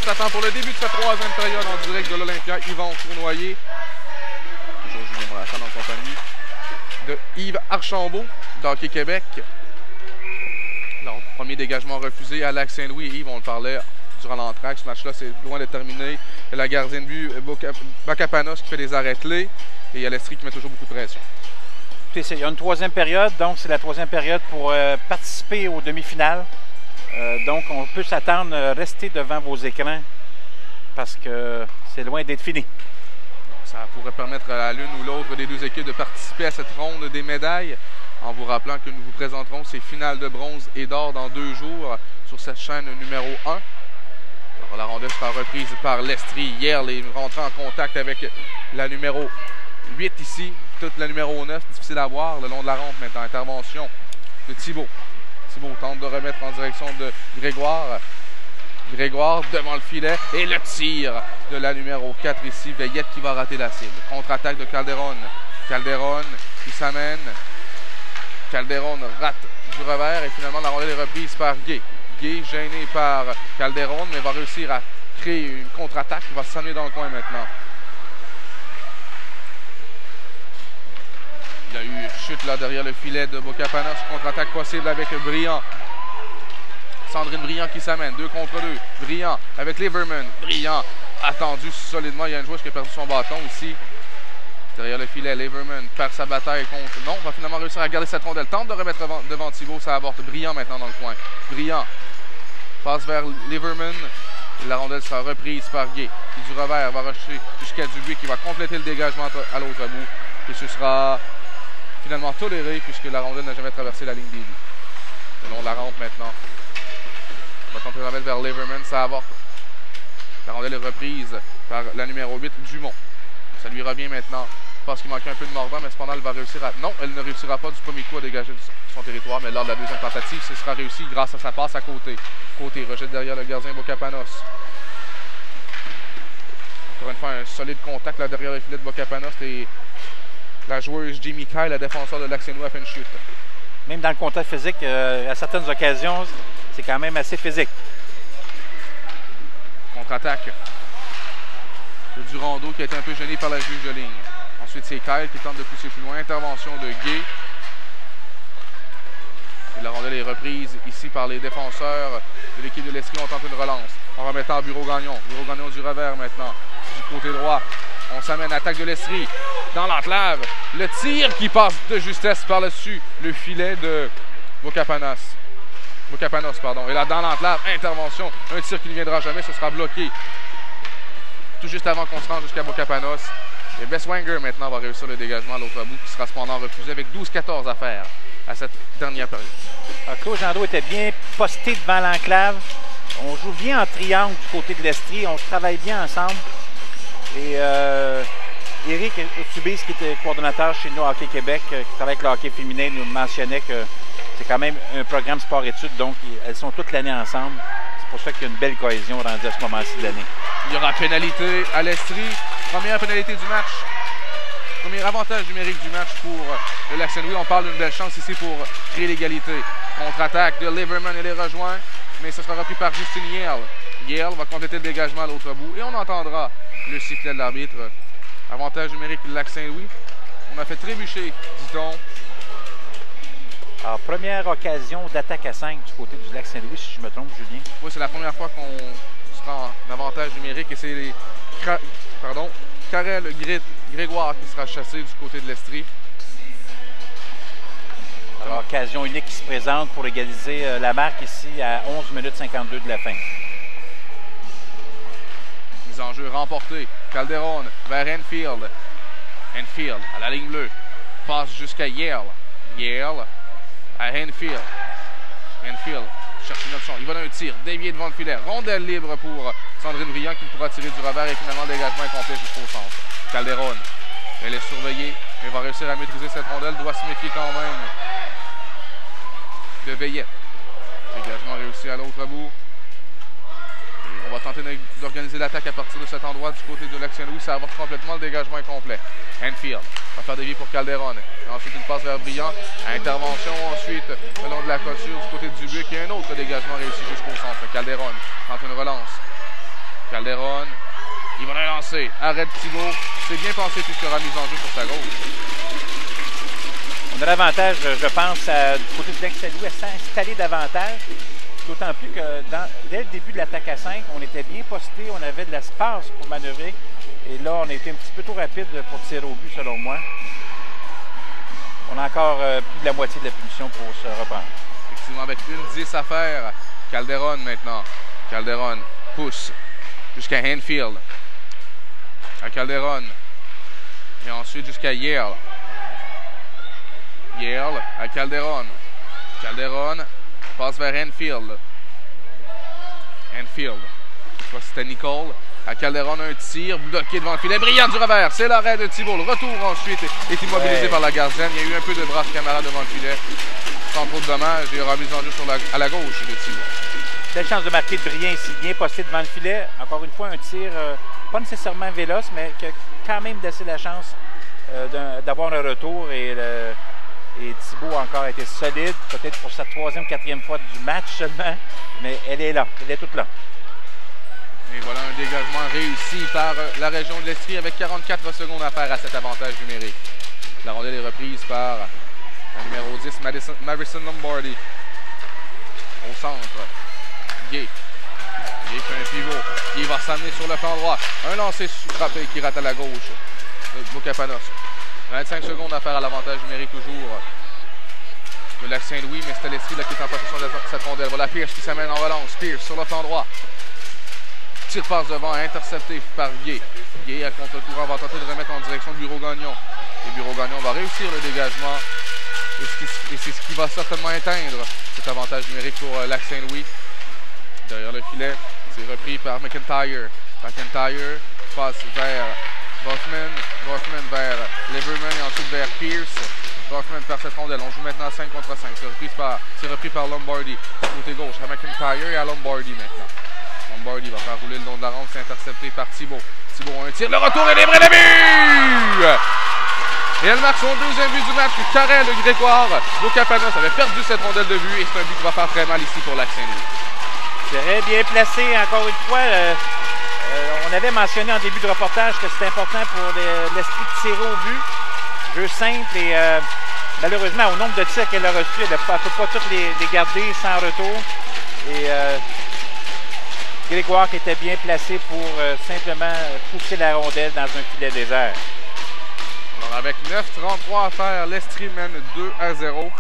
juste à temps pour le début de sa troisième période en direct de l'Olympia. Yvan Cournoyer. Toujours Julien Monlassan en compagnie de Yves Archambault d'Hockey Québec. Alors, premier dégagement refusé à Lac-Saint-Louis. Yves, on le parlait durant l'entraque. Ce match-là, c'est loin d'être terminé. La gardienne de but, Bocapanos, qui fait des arrêts clés. Et il y a l'Estrie qui met toujours beaucoup de pression. Il y a une troisième période, donc c'est la troisième période pour participer aux demi-finales. Donc, on peut s'attendre à rester devant vos écrans parce que c'est loin d'être fini. Ça pourrait permettre à l'une ou l'autre des deux équipes de participer à cette ronde des médailles, en vous rappelant que nous vous présenterons ces finales de bronze et d'or dans 2 jours sur cette chaîne numéro 1. Alors, la rondelle sera reprise par l'Estrie. Hier, les rentrant en contact avec la numéro 8 ici, toute la numéro 9, difficile à voir, le long de la rampe maintenant. Intervention de Thibault. Thibault tente de remettre en direction de Grégoire. Grégoire devant le filet et le tir de la numéro 4 ici, Veillette qui va rater la cible. Contre-attaque de Calderon. Calderon qui s'amène. Calderon rate du revers et finalement la rondelle est reprise par Gay. Gay gêné par Calderon mais va réussir à créer une contre-attaque qui va s'amener dans le coin maintenant. Il y a eu chute là derrière le filet de Bocapanos. Contre-attaque possible avec Briand. Sandrine Briand qui s'amène. 2 contre 2. Briand avec Liverman. Briand attendu solidement. Il y a une joueuse qui a perdu son bâton ici. Derrière le filet, Liverman perd sa bataille contre... Non, va finalement réussir à garder cette rondelle. Tente de remettre devant Thibault. Ça avorte. Briand maintenant dans le coin. Briand passe vers Liverman. La rondelle sera reprise par Gay. Qui du revers va rusher jusqu'à Dubuis qui va compléter le dégagement à l'autre bout. Et ce sera finalement toléré puisque la rondelle n'a jamais traversé la ligne des buts. Le long de la rampe maintenant. On va tenter de remettre vers Liverman, ça avorte. La rondelle est reprise par la numéro 8, Dumont. Ça lui revient maintenant. Je pense qu'il manquait un peu de mordant, mais cependant, elle va réussir à... Non, elle ne réussira pas du premier coup à dégager son territoire, mais lors de la deuxième tentative, ce sera réussi grâce à sa passe à côté. Côté, rejette derrière le gardien Bocapanos. Encore une fois, un solide contact là derrière le filet de Bocapanos et la joueuse Jamie Kyle, la défenseur de Lac-Saint-Louis, a fait une chute. Même dans le contact physique, à certaines occasions, c'est quand même assez physique. Contre-attaque de Durando qui a été un peu gêné par la juge de ligne. Ensuite, c'est Kyle qui tente de pousser plus loin. Intervention de Gay. Et la rondelle est reprise ici par les défenseurs de l'équipe de l'Estrie. On tente une relance en remettant Bureau Gagnon. Bureau Gagnon du revers maintenant. Du côté droit, on s'amène à attaque de l'Estrie. Dans l'enclave, le tir qui passe de justesse par-dessus le filet de Bocapanos. Et là, dans l'enclave, intervention. Un tir qui ne viendra jamais, ce sera bloqué. Tout juste avant qu'on se rende jusqu'à Bocapanos. Et Besswanger maintenant va réussir le dégagement à l'autre bout qui sera cependant refusé avec 12-14 à faire à cette dernière période. Claude Gendreau était bien posté devant l'enclave. On joue bien en triangle du côté de l'Estrie. On travaille bien ensemble. Et Éric Subis, qui était coordonnateur chez nous à Hockey Québec, qui travaille avec le hockey féminin, nous mentionnait que c'est quand même un programme sport-études, donc elles sont toute l'année ensemble. C'est pour ça qu'il y a une belle cohésion rendue à ce moment-ci de l'année. Il y aura pénalité à l'Estrie. Première pénalité du match. Premier avantage numérique du match pour le Lac-Saint-Louis. On parle d'une belle chance ici pour créer l'égalité. Contre-attaque de Liverman, elle les rejoint, mais ce sera repris par Justine Yale. Yale va compléter le dégagement à l'autre bout et on entendra le sifflet de l'arbitre. Avantage numérique du Lac-Saint-Louis. On a fait trébucher, dit-on. Alors, première occasion d'attaque à 5 du côté du Lac-Saint-Louis, si je me trompe, Julien. Oui, c'est la première fois qu'on sera en avantage numérique et c'est les Karel Grégoire qui sera chassé du côté de l'Estrie. Alors, occasion unique qui se présente pour égaliser la marque ici à 11 minutes 52 de la fin. Mise en jeu remportée. Calderon vers Enfield. Enfield à la ligne bleue. Passe jusqu'à Yale. Yale à Enfield. Enfield cherche une option. Il va dans un tir. Dévié devant le filet. Rondelle libre pour Sandrine Briand qui pourra tirer du revers et finalement le dégagement est complet jusqu'au centre. Calderon. Elle est surveillée, mais va réussir à maîtriser cette rondelle. Doit se méfier quand même de Veillette. Dégagement réussi à l'autre bout. Et on va tenter d'organiser l'attaque à partir de cet endroit du côté de Lac-Saint-Louis. Ça avance complètement, le dégagement est complet. Enfield va faire dévier pour Calderon. Et ensuite une passe vers Briand. Intervention ensuite le long de la clôture du côté de Dubuc. Et un autre dégagement réussi jusqu'au centre. Calderon tente une relance. Calderon, il va le lancer. Arrête Thibault. C'est bien pensé tout ce qu'il aura mis en jeu sur sa gauche. On a l'avantage, je pense, du côté de Lexington à s'installer davantage. D'autant plus que dès le début de l'attaque à 5, on était bien posté, on avait de l'espace pour manœuvrer. Et là, on a été un petit peu trop rapide pour tirer au but, selon moi. On a encore plus de la moitié de la punition pour se reprendre. Effectivement, avec une 10 à faire. Calderon maintenant. Calderon pousse jusqu'à Hanfield. À Calderon. Et ensuite jusqu'à Yale. Yale à Calderon. Calderon passe vers Hanfield. Hanfield. C'était Nicole. À Calderon, un tir bloqué devant le filet. Brillant du revers. C'est l'arrêt de Thibault. Le retour ensuite est immobilisé par la gardienne. Il y a eu un peu de brasse camarade devant le filet. Sans trop de dommages. Il y aura mise en jeu à la gauche de Thibault. Belle chance de marquer de Brillant ici. Bien posté devant le filet. Encore une fois, un tir pas nécessairement véloce, mais qui a quand même laissé la chance d'avoir un retour. Et Thibault a encore été solide. Peut-être pour sa 3e, 4e fois du match seulement. Mais elle est là. Elle est toute là. Et voilà un dégagement réussi par la région de l'Estrie avec 44 secondes à faire à cet avantage numérique. La rondelle est reprise par la numéro 10, Madison Lombardi. Au centre, Gay. Gay fait un pivot. Gay va s'amener sur le flanc droit. Un lancer frappé qui rate à la gauche. Bocapanos. 25 secondes à faire à l'avantage numérique toujours de Lac-Saint-Louis, mais c'était l'Estrie qui est en possession de cette rondelle. Voilà Pierce qui s'amène en relance. Pierce sur le flanc droit. Tire passe devant, intercepté par Gay. Gay à contre-courant va tenter de remettre en direction de Bureau-Gagnon. Et Bureau-Gagnon va réussir le dégagement. Et c'est ce qui va certainement éteindre cet avantage numérique pour Lac-Saint-Louis. Derrière le filet, c'est repris par McIntyre. McIntyre passe vers Boffman. Boffman vers Liverman et ensuite vers Pierce. Boffman perd cette rondelle. On joue maintenant à 5 contre 5. C'est repris par Lombardi. Côté gauche à McIntyre et à Lombardi maintenant. Lombardi va faire rouler le long de la rampe, c'est intercepté par Thibault. Thibault a un tir, le retour est libre et le but! Et elle marque son 2e but du match. Carrel, le Grégoire. Bocapanos avait perdu cette rondelle de but et c'est un but qui va faire très mal ici pour Lac-Saint-Louis. Très bien placé, encore une fois. On avait mentionné en début de reportage que c'était important pour l'Estrie de tirer au but. Jeu simple et malheureusement, au nombre de tirs qu'elle a reçus, elle ne peut pas toutes les garder sans retour. Et Grégoire qui était bien placé pour simplement pousser la rondelle dans un filet désert. Alors avec 9:33 à faire, l'Estrie mène 2-0.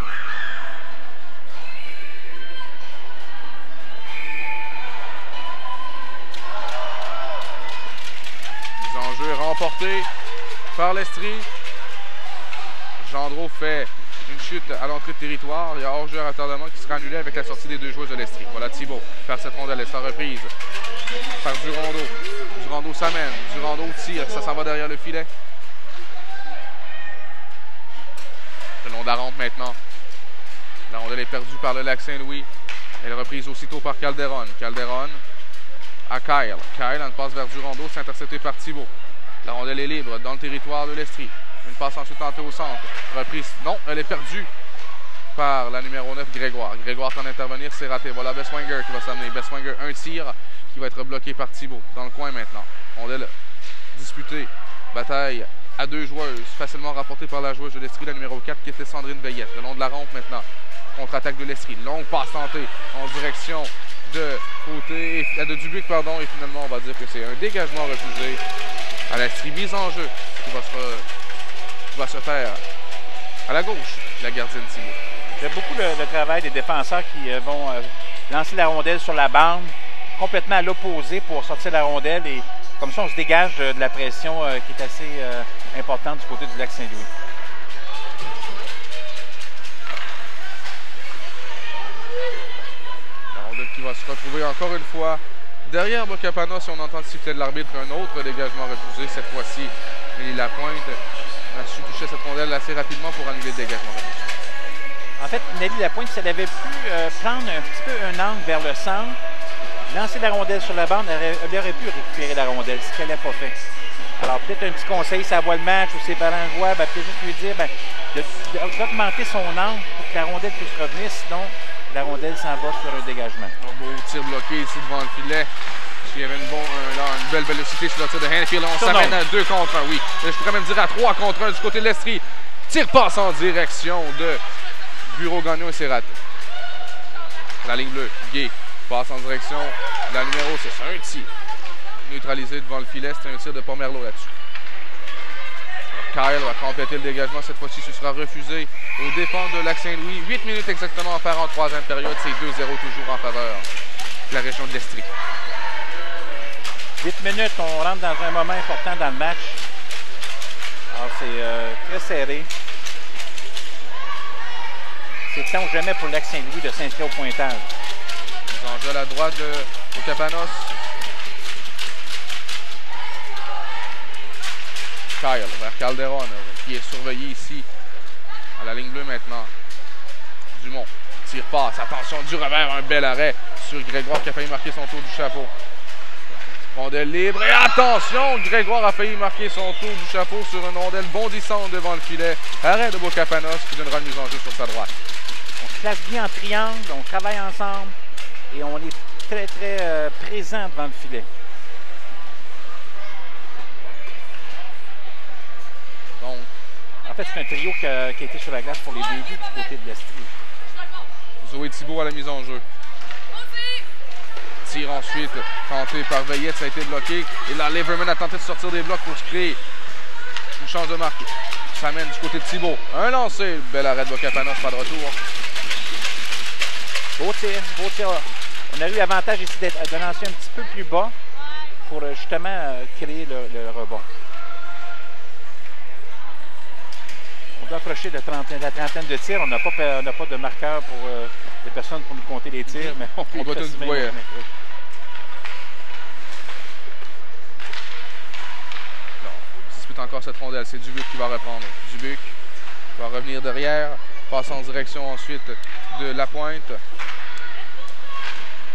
Mise en jeu remportée par l'Estrie. Gendreau fait une chute à l'entrée de territoire. Il y a hors-jeu à retardement qui sera annulé avec la sortie des 2 joueuses de l'Estrie. Voilà Thibault perd cette rondelle, elle sera reprise par Durando. Durando s'amène. Durando tire, ça s'en va derrière le filet. Le long de la rampe maintenant. La rondelle est perdue par le Lac-Saint-Louis. Elle est reprise aussitôt par Calderon. Calderon à Kyle. Kyle en passe vers Durando, c'est intercepté par Thibault. La rondelle est libre dans le territoire de l'Estrie. Une passe ensuite tentée au centre. Reprise, non, elle est perdue par la numéro 9, Grégoire. Grégoire tente d'intervenir, c'est raté. Voilà Besswinger qui va s'amener. Besswinger, un tir qui va être bloqué par Thibault. Dans le coin maintenant. Rondelle disputée. Bataille à 2 joueuses. Facilement rapportée par la joueuse de l'Estrie, la numéro 4 qui était Sandrine Veillette. Le long de la rampe maintenant. Contre-attaque de l'Estrie. Longue passe tentée en direction de Dubuc, pardon. Et finalement, on va dire que c'est un dégagement refusé à l'Estrie. Mise en jeu qui va se faire à la gauche, la gardienne Thibault. J'aime beaucoup le travail des défenseurs qui vont lancer la rondelle sur la bande, complètement à l'opposé pour sortir la rondelle. Et comme ça, on se dégage de la pression qui est assez importante du côté du Lac-Saint-Louis. La rondelle qui va se retrouver encore une fois derrière Bocapanos. Si on entend le sifflet de l'arbitre, un autre dégagement refusé. Cette fois-ci, Nelly Lapointe a su toucher cette rondelle assez rapidement pour annuler le dégagement refusé. En fait, Nelly Lapointe, si elle avait pu prendre un petit peu un angle vers le centre, lancer la rondelle sur la bande, elle aurait pu récupérer la rondelle, ce qu'elle n'a pas fait. Alors, peut-être un petit conseil, ça voit le match ou ses parents voient, peut-être juste lui dire d'augmenter son angle pour que la rondelle puisse revenir, sinon la rondelle s'en va sur un dégagement. Un beau tir bloqué ici devant le filet Il y avait une belle vélocité sur le tir de Hanfield. On s'amène à 2 contre 1, oui. Je pourrais même dire à 3 contre 1 du côté de l'Estrie. Tire passe en direction de Bureau Gagnon et c'est raté. La ligne bleue, Gay passe en direction de la numéro 6. Un tir neutralisé devant le filet. C'est un tir de Pomerleau là-dessus. Kyle va compléter le dégagement. Cette fois-ci, ce sera refusé aux dépens de Lac-Saint-Louis. 8 minutes exactement à faire en 3e période. C'est 2-0 toujours en faveur de la région de l'Estrie. 8 minutes, on rentre dans un moment important dans le match. Alors, c'est très serré. C'est temps ou jamais pour Lac-Saint-Louis de s'inscrire au pointage. Ils ont joué à la droite de Bocapanos. Kyle vers Calderon, qui est surveillé ici à la ligne bleue maintenant. Dumont, tire passe, attention du revers, un bel arrêt sur Grégoire qui a failli marquer son tour du chapeau. Rondelle libre et attention, Grégoire a failli marquer son tour du chapeau sur une rondelle bondissante devant le filet. Arrêt de Bocapanos qui donnera une mise en jeu sur sa droite. On se place bien en triangle, on travaille ensemble et on est très présent devant le filet. Donc, en fait, c'est un trio qui a été sur la glace pour les 2 buts du côté de l'Estrie. Zoé Thibault à la mise en jeu. Tire ensuite, tenté par Veillette, ça a été bloqué. Et là, Leverman a tenté de sortir des blocs pour se créer une chance de marquer. Ça mène du côté de Thibault. Un lancé, bel arrêt de Bocapanos, pas de retour. Beau tir. On a eu l'avantage ici de lancer un petit peu plus bas pour justement créer le rebond. On doit approcher la trentaine de tirs. On n'a pas de marqueur pour les personnes pour nous compter les tirs, mais on doit tout voir. Encore cette rondelle, c'est Dubuc qui va reprendre. Dubuc va revenir derrière, passe en direction ensuite de Lapointe.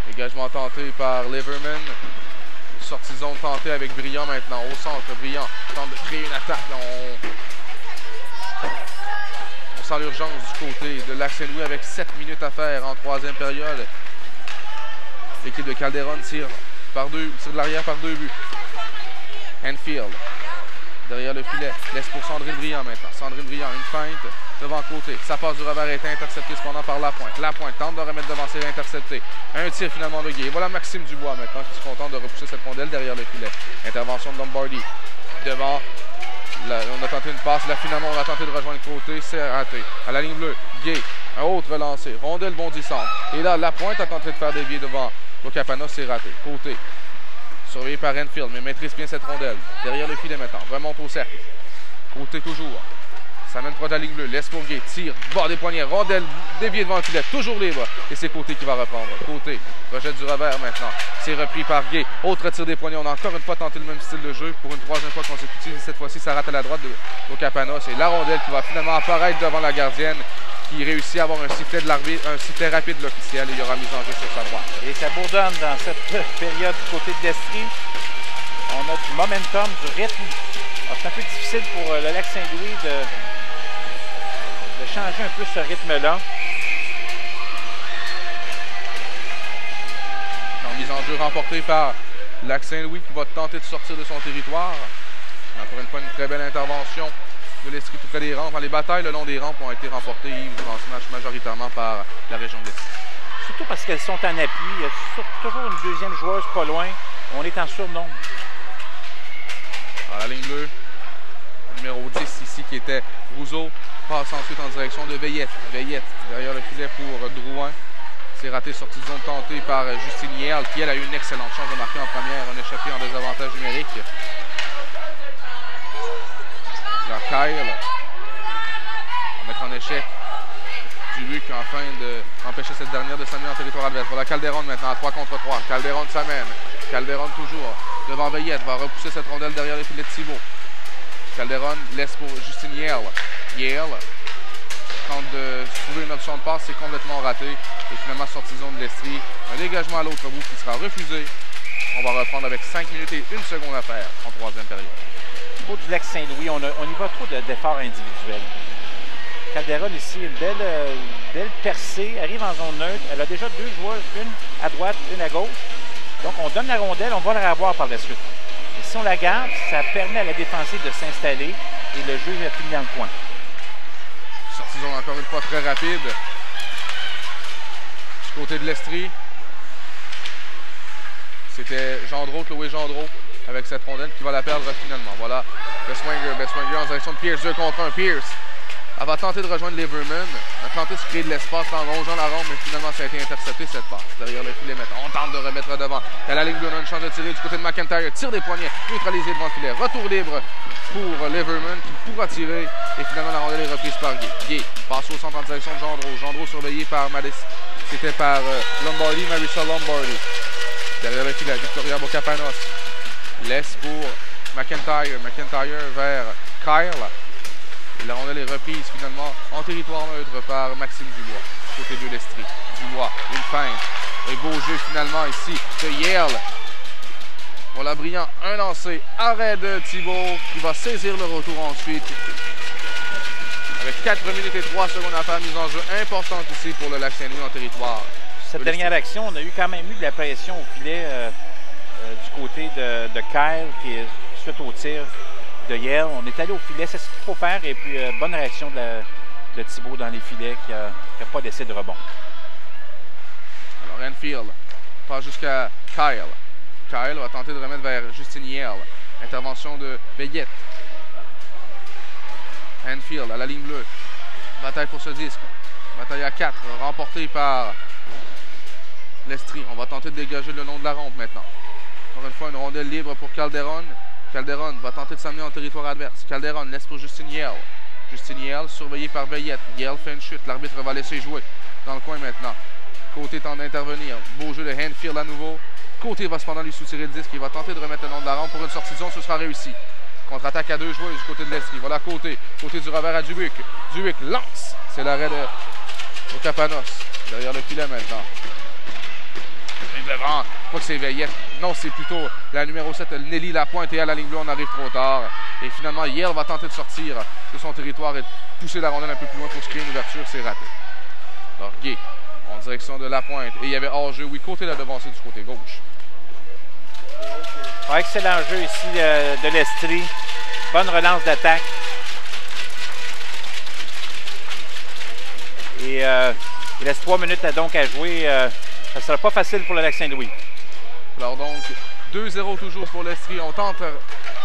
Dégagement tenté par Leverman. Sortie zone tentée avec Briand maintenant au centre. Briand tente de créer une attaque. Là, on sent l'urgence du côté de Lac-Saint-Louis avec 7 minutes à faire en 3e période. L'équipe de Calderon tire de l'arrière par 2 buts. Hanfield. Derrière le filet, laisse pour Sandrine Briand maintenant. Sandrine Briand, une feinte devant côté. Ça passe du revers, est intercepté cependant par Lapointe. Lapointe tente de remettre devant, c'est intercepté. Un tir finalement de Guy. Voilà Maxime Dubois maintenant qui se contente de repousser cette rondelle derrière le filet. Intervention de Lombardi. Devant, on a tenté une passe. Là finalement, on a tenté de rejoindre le côté. C'est raté. À la ligne bleue, Gay, un autre lancé. Rondelle bondissante. Et là, Lapointe a tenté de faire dévier devant. Bocapanos, c'est raté. Côté. Surveillé par Renfield, mais maîtrise bien cette rondelle. Derrière le filet maintenant, remonte au cercle. Côté toujours. Ça mène proche de la ligne bleue, laisse pour Gay, tire, bord des poignets, rondelle déviée devant le filet, toujours libre. Et c'est Côté qui va reprendre. Côté, rejette du revers maintenant. C'est repris par Gay. Autre tir des poignets, on a encore une fois tenté le même style de jeu pour une 3e fois consécutive. Cette fois-ci, ça rate à la droite de Bocapanos. Et la rondelle qui va finalement apparaître devant la gardienne, qui réussit à avoir un sifflet de l'arbitre, un sifflet rapide de l'officiel et il y aura mise en jeu sur sa droite. Et ça bourdonne dans cette période du côté de l'Estrie. On a du momentum, du rythme. C'est un peu difficile pour le Lac-Saint-Louis de changer un peu ce rythme-là. Mise en jeu remportée par Lac-Saint-Louis qui va tenter de sortir de son territoire. Encore une fois, une très belle intervention de l'Estrie tout près des rampes. Les batailles le long des rampes ont été remportées dans ce match majoritairement par la région de l'Estrie. Surtout parce qu'elles sont en appui. Il y a toujours une 2e joueuse pas loin. On est en surnombre. À la ligne bleue, numéro 10 ici qui était Rousseau, passe ensuite en direction de Veillette. Veillette derrière le filet pour Drouin. C'est raté, sortie de zone tentée par Justine Yale qui elle a eu une excellente chance de marquer en première, un échappé en désavantage numérique. Là, Kyle va mettre en échec Dubuc afin d'empêcher cette dernière de s'amener en territoire adverse. Voilà Calderon maintenant à 3 contre 3. Calderon s'amène. Calderon toujours devant Veillette. Va repousser cette rondelle derrière les filets de Thibault. Calderon laisse pour Justine Yale. Yale tente de trouver une option de passe. C'est complètement raté. Et finalement sortie zone de l'Estrie. Un dégagement à l'autre bout qui sera refusé. On va reprendre avec 5 minutes et 1 seconde à faire en 3e période. Au niveau du Lac-Saint-Louis, on y va trop d'efforts individuels. Calderon ici, une belle percée, arrive en zone neutre. Elle a déjà 2 joueurs, une à droite, une à gauche. Donc, on donne la rondelle, on va la revoir par la suite. Et si on la garde, ça permet à la défensive de s'installer et le jeu finit dans le coin. Sortie zone encore une fois très rapide. Du côté de l'Estrie, c'était Gendreau, Chloé Gendreau, avec cette rondelle qui va la perdre finalement. Voilà, Besswinger en direction de Pierce, 2 contre 1. Pierce, elle va tenter de rejoindre Leverman. Elle a tenté de se créer de l'espace en longeant la ronde, mais finalement ça a été intercepté cette passe. Derrière le filet maintenant, on tente de remettre devant. Et à la ligne bleue, on a une chance de tirer du côté de McIntyre. Tire des poignets, neutralisé devant le filet. Retour libre pour Leverman qui pourra tirer. Et finalement la rondelle est reprise par Gay. Gay passe au centre en direction de Gendreau. Gendreau surveillé par Madison. C'était par Lombardi, Marissa Lombardi. Derrière le filet, Victoria Bocapanos laisse pour McIntyre. McIntyre vers Kyle. Et la rondelle est reprise finalement en territoire neutre par Maxime Dubois. Côté de l'Estrie. Dubois, une feinte. Un beau jeu finalement ici de Yale. Voilà, brillant. Un lancé. Arrêt de Thibault qui va saisir le retour ensuite. Avec 4 minutes et 3 secondes à faire, mise en jeu importante ici pour le Lac-Saint-Louis en territoire. Cette dernière action, on a eu quand même eu de la pression au filet du côté de Kyle qui est suite au tir de Yale. On est allé au filet, c'est ce qu'il faut faire. Et puis, bonne réaction de Thibault dans les filets qui n'a pas laissé de rebond. Alors, Enfield passe jusqu'à Kyle. Kyle va tenter de remettre vers Justine Yale. Intervention de Veillette. Enfield à la ligne bleue. Bataille pour ce disque. Bataille à 4, remportée par l'Estrie. On va tenter de dégager le long de la rampe maintenant. Encore une fois, une rondelle libre pour Calderon. Calderon va tenter de s'amener en territoire adverse. Calderon laisse pour Justine Yale. Justine Yale surveillée par Veillette. Yale fait une chute. L'arbitre va laisser jouer dans le coin maintenant. Côté tente d'intervenir. Beau jeu de Enfield à nouveau. Côté va cependant lui soutirer le disque. Il va tenter de remettre le long de la rampe pour une sortie de zone. Ce sera réussi. Contre-attaque à 2 joueurs du côté de l'Estrie. Voilà côté du revers à Dubuc. Dubuc lance. C'est l'arrêt de Bocapanos. Derrière le filet maintenant. Et devant. Je crois que c'est Veillette. Non, c'est plutôt la numéro 7, Nelly Lapointe. Et à la ligne bleue, on arrive trop tard. Et finalement, Yale va tenter de sortir de son territoire et de pousser la rondelle un peu plus loin pour se créer une ouverture. C'est raté. Alors, Gay en direction de Lapointe. Et il y avait hors-jeu. Oui, côté la devancée du côté gauche. Excellent jeu ici de l'Estrie. Bonne relance d'attaque. Et il reste 3 minutes donc à jouer. Ça ne sera pas facile pour le Lac-Saint-Louis. Alors donc, 2-0 toujours pour l'Estrie. On tente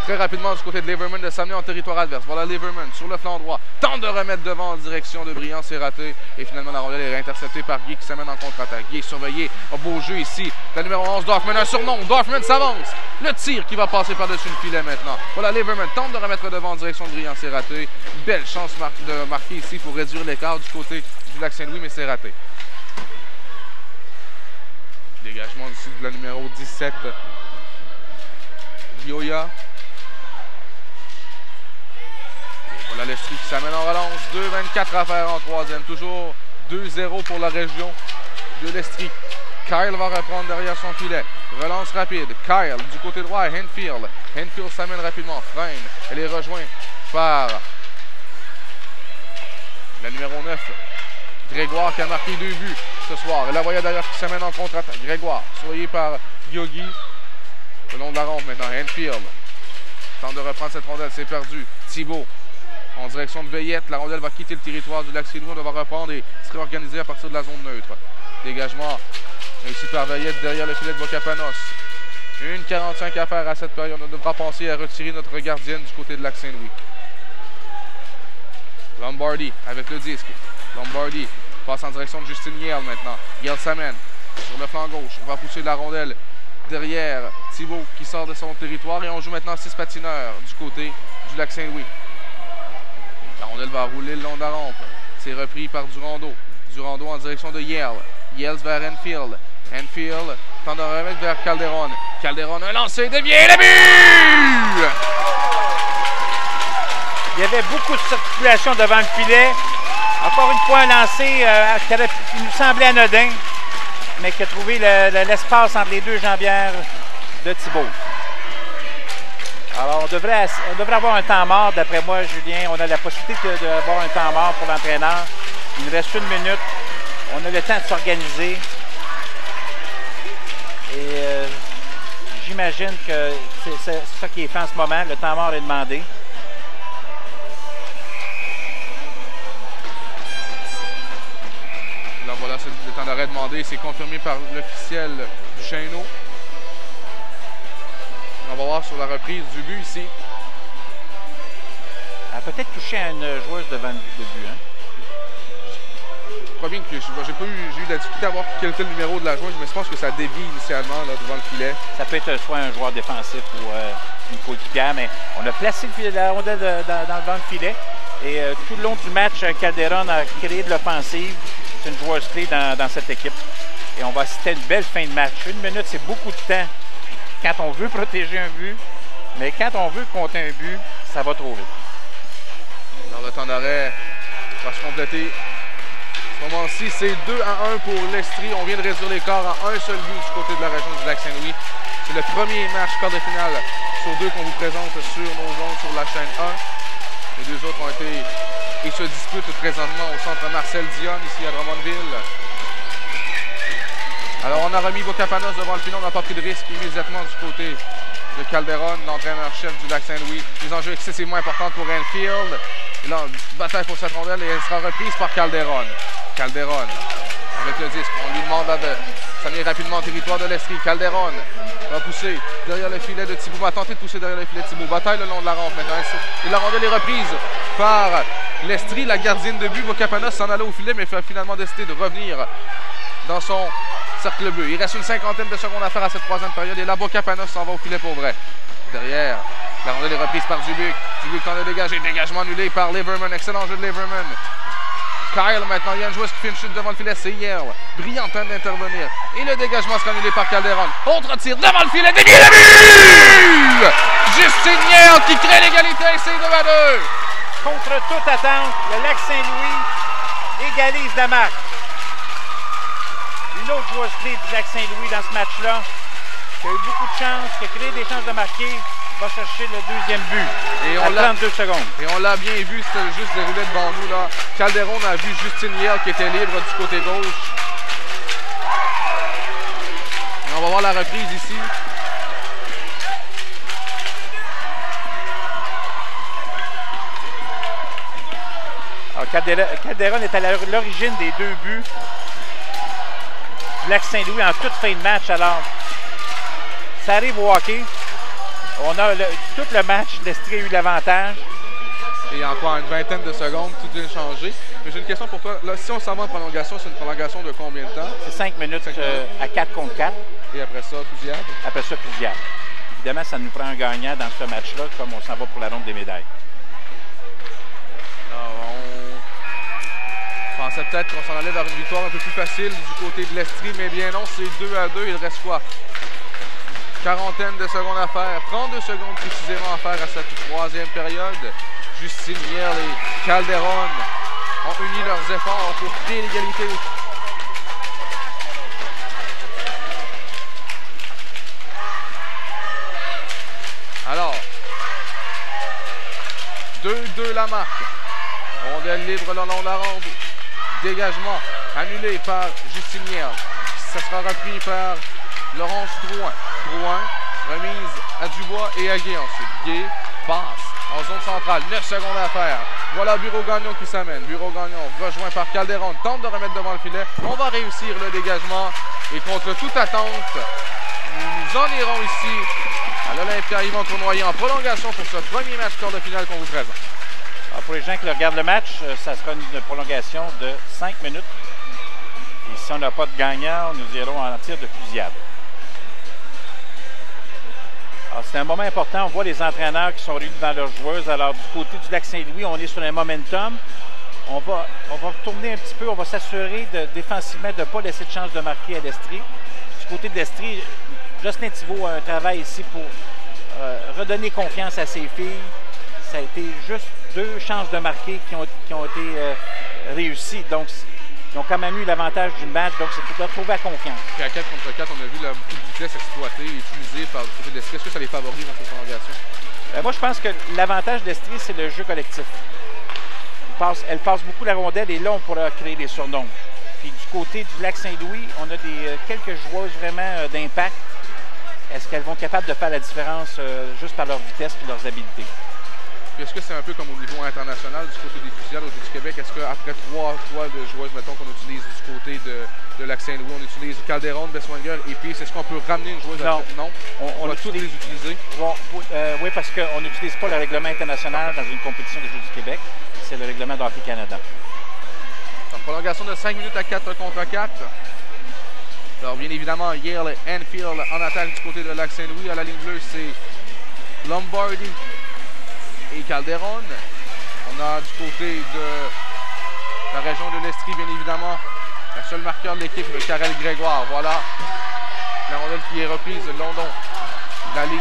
très rapidement du côté de Leverman de s'amener en territoire adverse. Voilà Leverman sur le flanc droit. Tente de remettre devant en direction de Briand. C'est raté. Et finalement, la rondelle est interceptée par Guy qui s'amène en contre-attaque. Guy est surveillé. Un beau jeu ici. La numéro 11, Dorfman, un surnom. Dorfman s'avance. Le tir qui va passer par-dessus le filet maintenant. Voilà, Leverman tente de remettre devant en direction de Briand. C'est raté. Belle chance de marquer ici pour réduire l'écart du côté du Lac-Saint-Louis, mais c'est raté. Dégagement ici de la numéro 17, Gioia. Voilà l'Estrie qui s'amène en relance. 2-24 à faire en troisième. Toujours 2-0 pour la région de l'Estrie. Kyle va reprendre derrière son filet. Relance rapide. Kyle du côté droit à Enfield. Enfield s'amène rapidement. Freine. Elle est rejointe par la numéro 9. Grégoire qui a marqué 2 buts ce soir. Et la voyage d'ailleurs qui s'amène en contre-attaque. Grégoire, surveillé par Yogi. Le long de la rampe maintenant. Enfield tente de reprendre cette rondelle. C'est perdu. Thibault en direction de Veillette. La rondelle va quitter le territoire du Lac-Saint-Louis. On va reprendre et se réorganiser à partir de la zone neutre. Dégagement réussi par Veillette derrière le filet de Bocapanos. 1:45 à faire à cette période. On devra penser à retirer notre gardienne du côté de Lac-Saint-Louis. Lombardi avec le disque. Lombardi passe en direction de Justine Yale maintenant. Yale s'amène sur le flanc gauche. On va pousser la rondelle derrière Thibault qui sort de son territoire. Et on joue maintenant 6 patineurs du côté du Lac-Saint-Louis. La rondelle va rouler le long de la rampe. C'est repris par Durando. Durando en direction de Yale. Yale vers Enfield. Enfield tente de remettre vers Calderon. Calderon a lancé, dévié, le but! Il y avait beaucoup de circulation devant le filet. Encore une fois, un lancer qui nous semblait anodin, mais qui a trouvé l'espace entre les deux jambières de Thibault. Alors, on devrait avoir un temps mort, d'après moi, Julien. On a la possibilité d'avoir un temps mort pour l'entraîneur. Il nous reste 1 minute. On a le temps de s'organiser. Et j'imagine que c'est ça qui est fait en ce moment. Le temps mort est demandé. Là, voilà, c'est le temps d'arrêt demandé. C'est confirmé par l'officiel du Chêneau. On va voir sur la reprise du but ici. Elle a peut-être touché à une joueuse devant le but. Hein? Je crois bien que j'ai eu de la difficulté à voir quel était le numéro de la joueuse, mais je pense que ça dévie initialement là, devant le filet. Ça peut être soit un joueur défensif ou une coéquipière, mais on a placé la rondelle dans le vent de filet. Et tout le long du match, Calderon a créé de l'offensive. C'est une joueuse clé dans cette équipe. Et on va assister à une belle fin de match. 1 minute, c'est beaucoup de temps quand on veut protéger un but, mais quand on veut compter un but, ça va trop vite. Alors le temps d'arrêt va se compléter. À ce moment-ci, c'est 2-1 pour l'Estrie. On vient de réduire l'écart à un seul but du côté de la région du Lac-Saint-Louis. C'est le premier match quart de finale sur 2 qu'on vous présente sur nos ondes sur la chaîne 1. Les 2 autres ont été et se disputent présentement au centre Marcel Dionne, ici à Drummondville. Alors on a remis Bocapanos devant le filet, on n'a pas pris de risque immédiatement du côté de Calderon, l'entraîneur-chef du Lac-Saint-Louis. Les enjeux excessivement importants pour Enfield. Et là, bataille pour cette rondelle et elle sera reprise par Calderon. Calderon, avec le disque, on lui demande de s'amener rapidement au territoire de l'Estrie. Calderon va pousser derrière le filet de Thibault, va tenter de pousser derrière le filet de Thibault. Bataille le long de la rampe maintenant. Et la rondelle est reprise par l'Estrie, la gardienne de but. Bocapanos s'en allait au filet, mais fait finalement décider de revenir dans son cercle bleu. Il reste une 50aine de secondes à faire à cette 3e période. Et là, Bocapanos s'en va au filet pour vrai. Derrière, la rondelle est reprise par Dubuc. Dubuc tente de dégager. Dégagement annulé par Leverman. Excellent jeu de Leverman. Kyle maintenant, il y a une joueuse qui fait une chute devant le filet, c'est Yale. Brillant en train d'intervenir. Et le dégagement sera annulé par Calderon. Autre tir devant le filet, dégagé le but! Justine Yale qui crée l'égalité, c'est 2-2. Contre toute attente, le Lac-Saint-Louis égalise la marque. Une autre joueuse clé du Lac-Saint-Louis dans ce match-là, qui a eu beaucoup de chances, qui a créé des chances de marquer, va chercher le 2e but et à 32 secondes. Et on l'a bien vu, c'était juste déroulé devant nous. Là. Calderon a vu Justine Yale qui était libre du côté gauche. Et on va voir la reprise ici. Alors, Calderon est à l'origine des 2 buts du Lac-Saint-Louis en toute fin de match. Alors, ça arrive au hockey. On a tout le match, l'Estrie a eu l'avantage. Et encore une vingtaine de secondes, tout vient de changer. Mais j'ai une question pour toi. Là, si on s'en va en prolongation, c'est une prolongation de combien de temps? C'est 5 minutes à 4 contre 4. Et après ça, fusillade? Après ça, fusillade. Évidemment, ça nous prend un gagnant dans ce match-là, comme on s'en va pour la ronde des médailles. Alors, on pensait peut-être qu'on s'en allait vers une victoire un peu plus facile du côté de l'Estrie, mais bien non, c'est 2-2. Il reste quoi? 40aine de secondes à faire, 32 secondes précisément à faire à cette 3e période. Justine Yale et Calderon ont uni leurs efforts pour créer l'égalité. Alors, 2-2 la marque. Rondelle libre le long de la rampe. Dégagement annulé par Justine Yale. Ça sera repris par Laurence Drouin. Drouin, remise à Dubois et à Gué ensuite. Gué passe en zone centrale. 9 secondes à faire. Voilà Bureau Gagnon qui s'amène. Bureau Gagnon rejoint par Calderon. Tente de remettre devant le filet. On va réussir le dégagement. Et contre toute attente, nous en irons ici à l'Olympia Yvon Tournoyer en prolongation pour ce premier match quart de finale qu'on vous présente. Alors pour les gens qui regardent le match, ça sera une prolongation de 5 minutes. Et si on n'a pas de gagnant, nous irons en tir de fusillade. C'est un moment important. On voit les entraîneurs qui sont réunis devant leurs joueuses. Alors, du côté du Lac-Saint-Louis, on est sur un momentum. On va retourner un petit peu. On va s'assurer défensivement de ne pas laisser de chance de marquer à l'Estrie. Du côté de l'Estrie, Jocelyn Thibault a un travail ici pour redonner confiance à ses filles. Ça a été juste 2 chances de marquer qui ont été réussies. Donc, ils ont quand même eu l'avantage du match, donc c'est pour retrouver la confiance. Puis à 4 contre 4, on a vu beaucoup de vitesse exploitée et utilisée par le côté de l'Estrie. Est-ce que ça les favorise dans cette prolongation? Moi, je pense que l'avantage de l'Estrie, c'est le jeu collectif. Elle passe beaucoup la rondelle et là, on pourra créer des surnoms. Puis du côté du Lac-Saint-Louis, on a quelques joueuses vraiment d'impact est-ce qu'elles vont être capables de faire la différence juste par leur vitesse et leurs habiletés? Est-ce que c'est un peu comme au niveau international du côté des fusillades au Jeux du Québec? Est-ce qu'après 3 choix de joueuses, mettons, qu'on utilise du côté de Lac-Saint-Louis, on utilise Calderon, Besswanger et Peace, est-ce qu'on peut ramener une joueuse? Non. On va toutes les utiliser? Bon, oui, parce qu'on n'utilise pas le règlement international dans une compétition des Jeux du Québec. C'est le règlement de Hockey Canada. En prolongation de 5 minutes à 4 contre 4. Alors, bien évidemment, Yale et Enfield en attaque du côté de Lac-Saint-Louis. À la ligne bleue, c'est Lombardi et Calderon. On a du côté de la région de l'Estrie, bien évidemment, la seule marqueur de l'équipe, Karel Grégoire. Voilà la rondelle qui est reprise le long de la ligne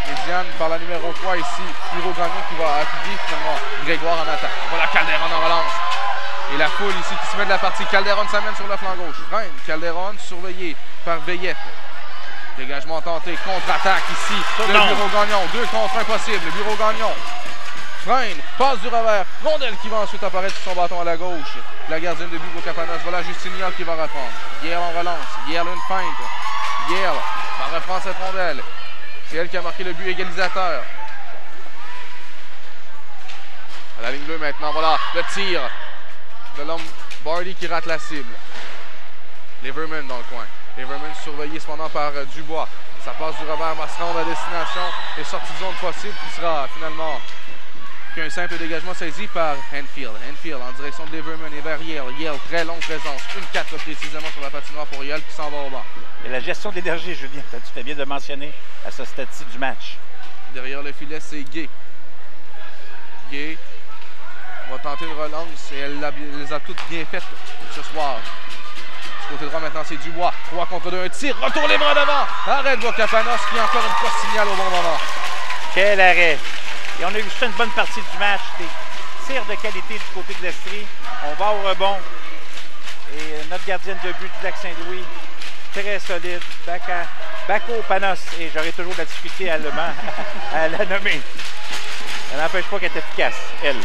médiane par la numéro 3 ici, Bureau Gagnon qui va appuyer finalement Grégoire en attaque. Voilà Calderon en relance. Et la foule ici qui se met de la partie. Calderon s'amène sur le flanc gauche. Freine. Calderon surveillé par Veillette. Dégagement tenté. Contre-attaque ici. Le Bureau Gagnon. 2 contre 1 possible. Le Bureau Gagnon. Freine. Passe du revers. Rondelle qui va ensuite apparaître sur son bâton à la gauche. La gardienne de but, Bocapanos. Voilà Justine Yale qui va reprendre. Yale en relance. Yale une feinte. Yale va reprendre cette rondelle. C'est elle qui a marqué le but égalisateur. À la ligne bleue maintenant. Voilà le tir de Lombardi qui rate la cible. Leverman dans le coin. Leverman surveillé cependant par Dubois. Ça passe du revers, va se rendre à destination et sortie de zone possible qui sera finalement qu'un simple dégagement saisi par Enfield. Enfield en direction de Leverman et vers Yale. Yale, très longue présence. 1-4 précisément sur la patinoire pour Yale qui s'en va au banc. Et la gestion de l'énergie, Julien, tu fais bien de mentionner à ce stade-ci du match. Derrière le filet, c'est Gay. Gay va tenter une relance et elle les a toutes bien faites ce soir. Du côté droit maintenant, c'est Dubois. 3 contre 2, un tir, retourne les bras devant. Arrête Bocapanos qui encore une fois signale au bon moment. Quel arrêt! Et on a eu juste une bonne partie du match. Des tirs de qualité du côté de l'Estrie. On va au rebond. Et notre gardienne de but du Lac-Saint-Louis, très solide. Bako Panos. Et j'aurai toujours de la difficulté à la nommer. Ça n'empêche pas qu'elle est efficace, elle.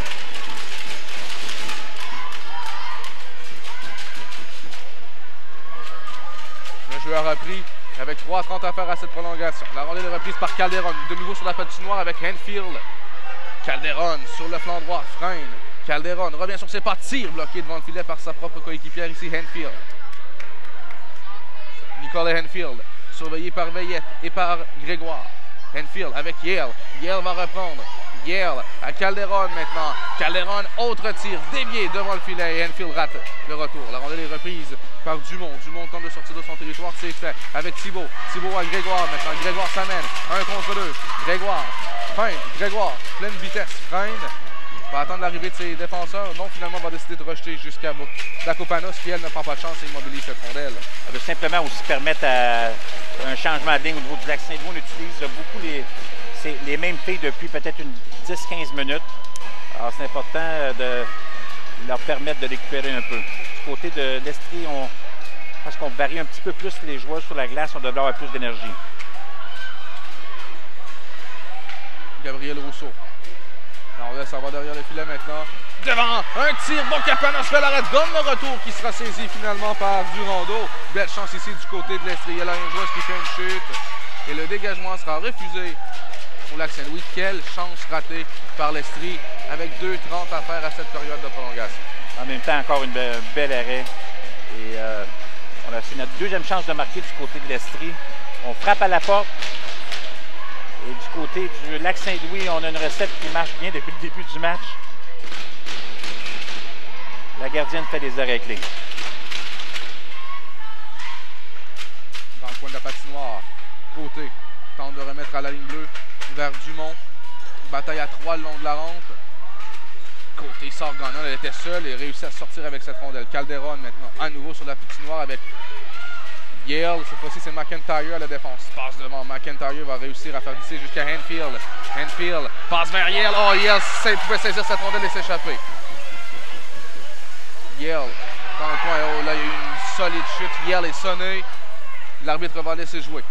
Le joueur a pris avec 3:30 à faire à cette prolongation. La rondelle est reprise par Calderon. De nouveau sur la patinoire avec Enfield. Calderon sur le flanc droit. Freine. Calderon revient sur ses pas. Tire bloqué devant le filet par sa propre coéquipière ici, Enfield. Nicolas Enfield, surveillé par Veillette et par Grégoire. Enfield avec Yale. Yale va reprendre. Yale à Calderon maintenant. Calderon, autre tir dévié devant le filet et Enfield rate le retour. La rondelle est reprise par Dumont. Dumont tente de sortir de son territoire, c'est fait avec Thibault. Thibault à Grégoire maintenant. Grégoire s'amène. 1 contre 2. Grégoire. Freine. Grégoire. Pleine vitesse. Freine. Va attendre l'arrivée de ses défenseurs. Donc finalement va décider de rejeter jusqu'à Dakopanos qui elle ne prend pas de chance et immobilise cette rondelle. Ça veut simplement aussi permettre un changement de ligne au niveau du Lac-Saint-Louis. On utilise beaucoup les mêmes filles depuis peut-être une 10-15 minutes. Alors c'est important de leur permettre de récupérer un peu. Du côté de l'Estrie, parce qu'on varie un petit peu plus les joueurs sur la glace, on devrait avoir plus d'énergie. Gabriel Rousseau. Alors ça va derrière le filet maintenant. Devant, un tir, Bocapanos fait l'arrêt, donne le retour qui sera saisi finalement par Durando. Belle chance ici du côté de l'Estrie. Il y a là une joueuse qui fait une chute et le dégagement sera refusé au Lac-Saint-Louis. Quelle chance ratée par l'Estrie avec 2:30 à faire à cette période de prolongation. En même temps, encore une belle arrêt. Et on a fait notre deuxième chance de marquer du côté de l'Estrie. On frappe à la porte. Et du côté du Lac-Saint-Louis, on a une recette qui marche bien depuis le début du match. La gardienne fait des arrêts clés. Dans le coin de la patinoire, côté, tente de remettre à la ligne bleue vers Dumont. Bataille à 3 le long de la rampe. Côté sort gagnant, elle était seule et réussit à sortir avec cette rondelle. Calderon maintenant à nouveau sur la patinoire avec Yale. Cette fois-ci, c'est McIntyre à la défense. Passe devant. McIntyre va réussir à faire glisser jusqu'à Enfield. Enfield passe vers Yale. Oh, Yale pouvait saisir cette rondelle et s'échapper. Yale dans le coin. Oh, là, il y a eu une solide chute. Yale est sonné. L'arbitre va laisser jouer.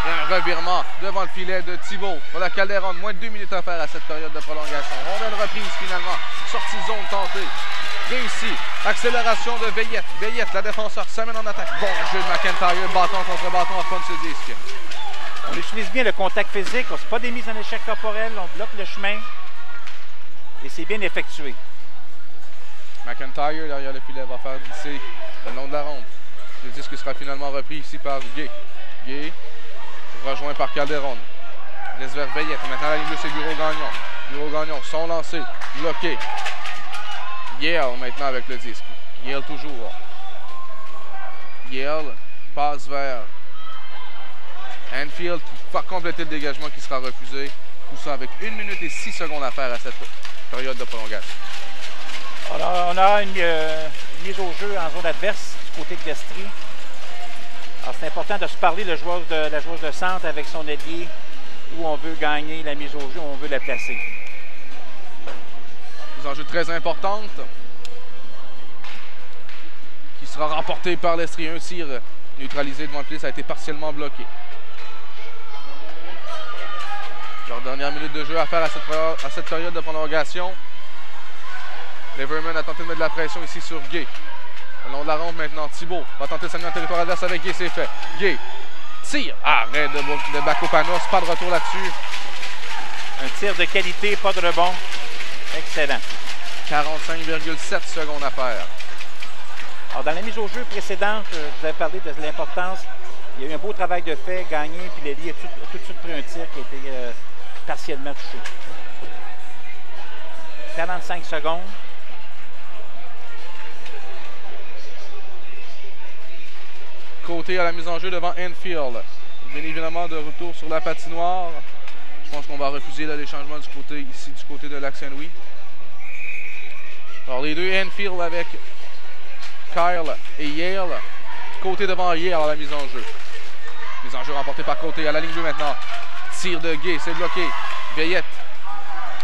Et un revirement devant le filet de Thibault. Voilà Calderon, moins de 2 minutes à faire à cette période de prolongation. Rondelle reprise finalement. Sortie de zone tentée réussi. Accélération de Veillette. Veillette, la défenseur, s'amène en attaque. Bon jeu de McIntyre, bâton contre bâton, à fond ce disque. On utilise bien le contact physique, on ne fait pas des mises en échec corporel, on bloque le chemin et c'est bien effectué. McIntyre, derrière le filet, va faire glisser le long de la ronde. Le disque sera finalement repris ici par Gay. Gay, rejoint par Calderon. Laisse vers Veillette. Maintenant, la ligne bleue, c'est Bureau Gagnon. Bureau Gagnon, son lancé, bloqué. Yale maintenant avec le disque. Yale toujours. Yale passe vers Enfield qui va compléter le dégagement qui sera refusé. Tout ça avec 1 minute et 6 secondes à faire à cette période de prolongation. Alors, on a une mise au jeu en zone adverse du côté de l'Estrie. Alors, c'est important de se parler, la joueuse de centre avec son ailier, où on veut gagner la mise au jeu, où on veut la placer. Des enjeux très importantes qui sera remporté par l'Estrie. Un tir neutralisé devant le filet, ça a été partiellement bloqué. Leur dernière minute de jeu à faire à cette période de prolongation. Leverman a tenté de mettre de la pression ici sur Gay. Le long de la rampe maintenant, Thibault va tenter de s'amener en territoire adverse avec Gay, c'est fait. Gay tire, arrêt de Bacopanos, pas de retour là-dessus. Un tir de qualité, pas de rebond. Excellent. 45,7 secondes à faire. Alors, dans la mise au jeu précédente, je vous avais parlé de l'importance. Il y a eu un beau travail de fait, gagné, puis l'Eli a tout de suite pris un tir qui a été partiellement touché. 45 secondes. Côté à la mise en jeu devant Enfield. Bien évidemment, de retour sur la patinoire. Je pense qu'on va refuser les changements du côté de Lac-Saint-Louis. Alors, les deux Enfield avec Kyle et Yale. Côté devant Yale à la mise en jeu. Mise en jeu remportée par Côté à la ligne bleue maintenant. Tir de Gay, c'est bloqué. Veillette.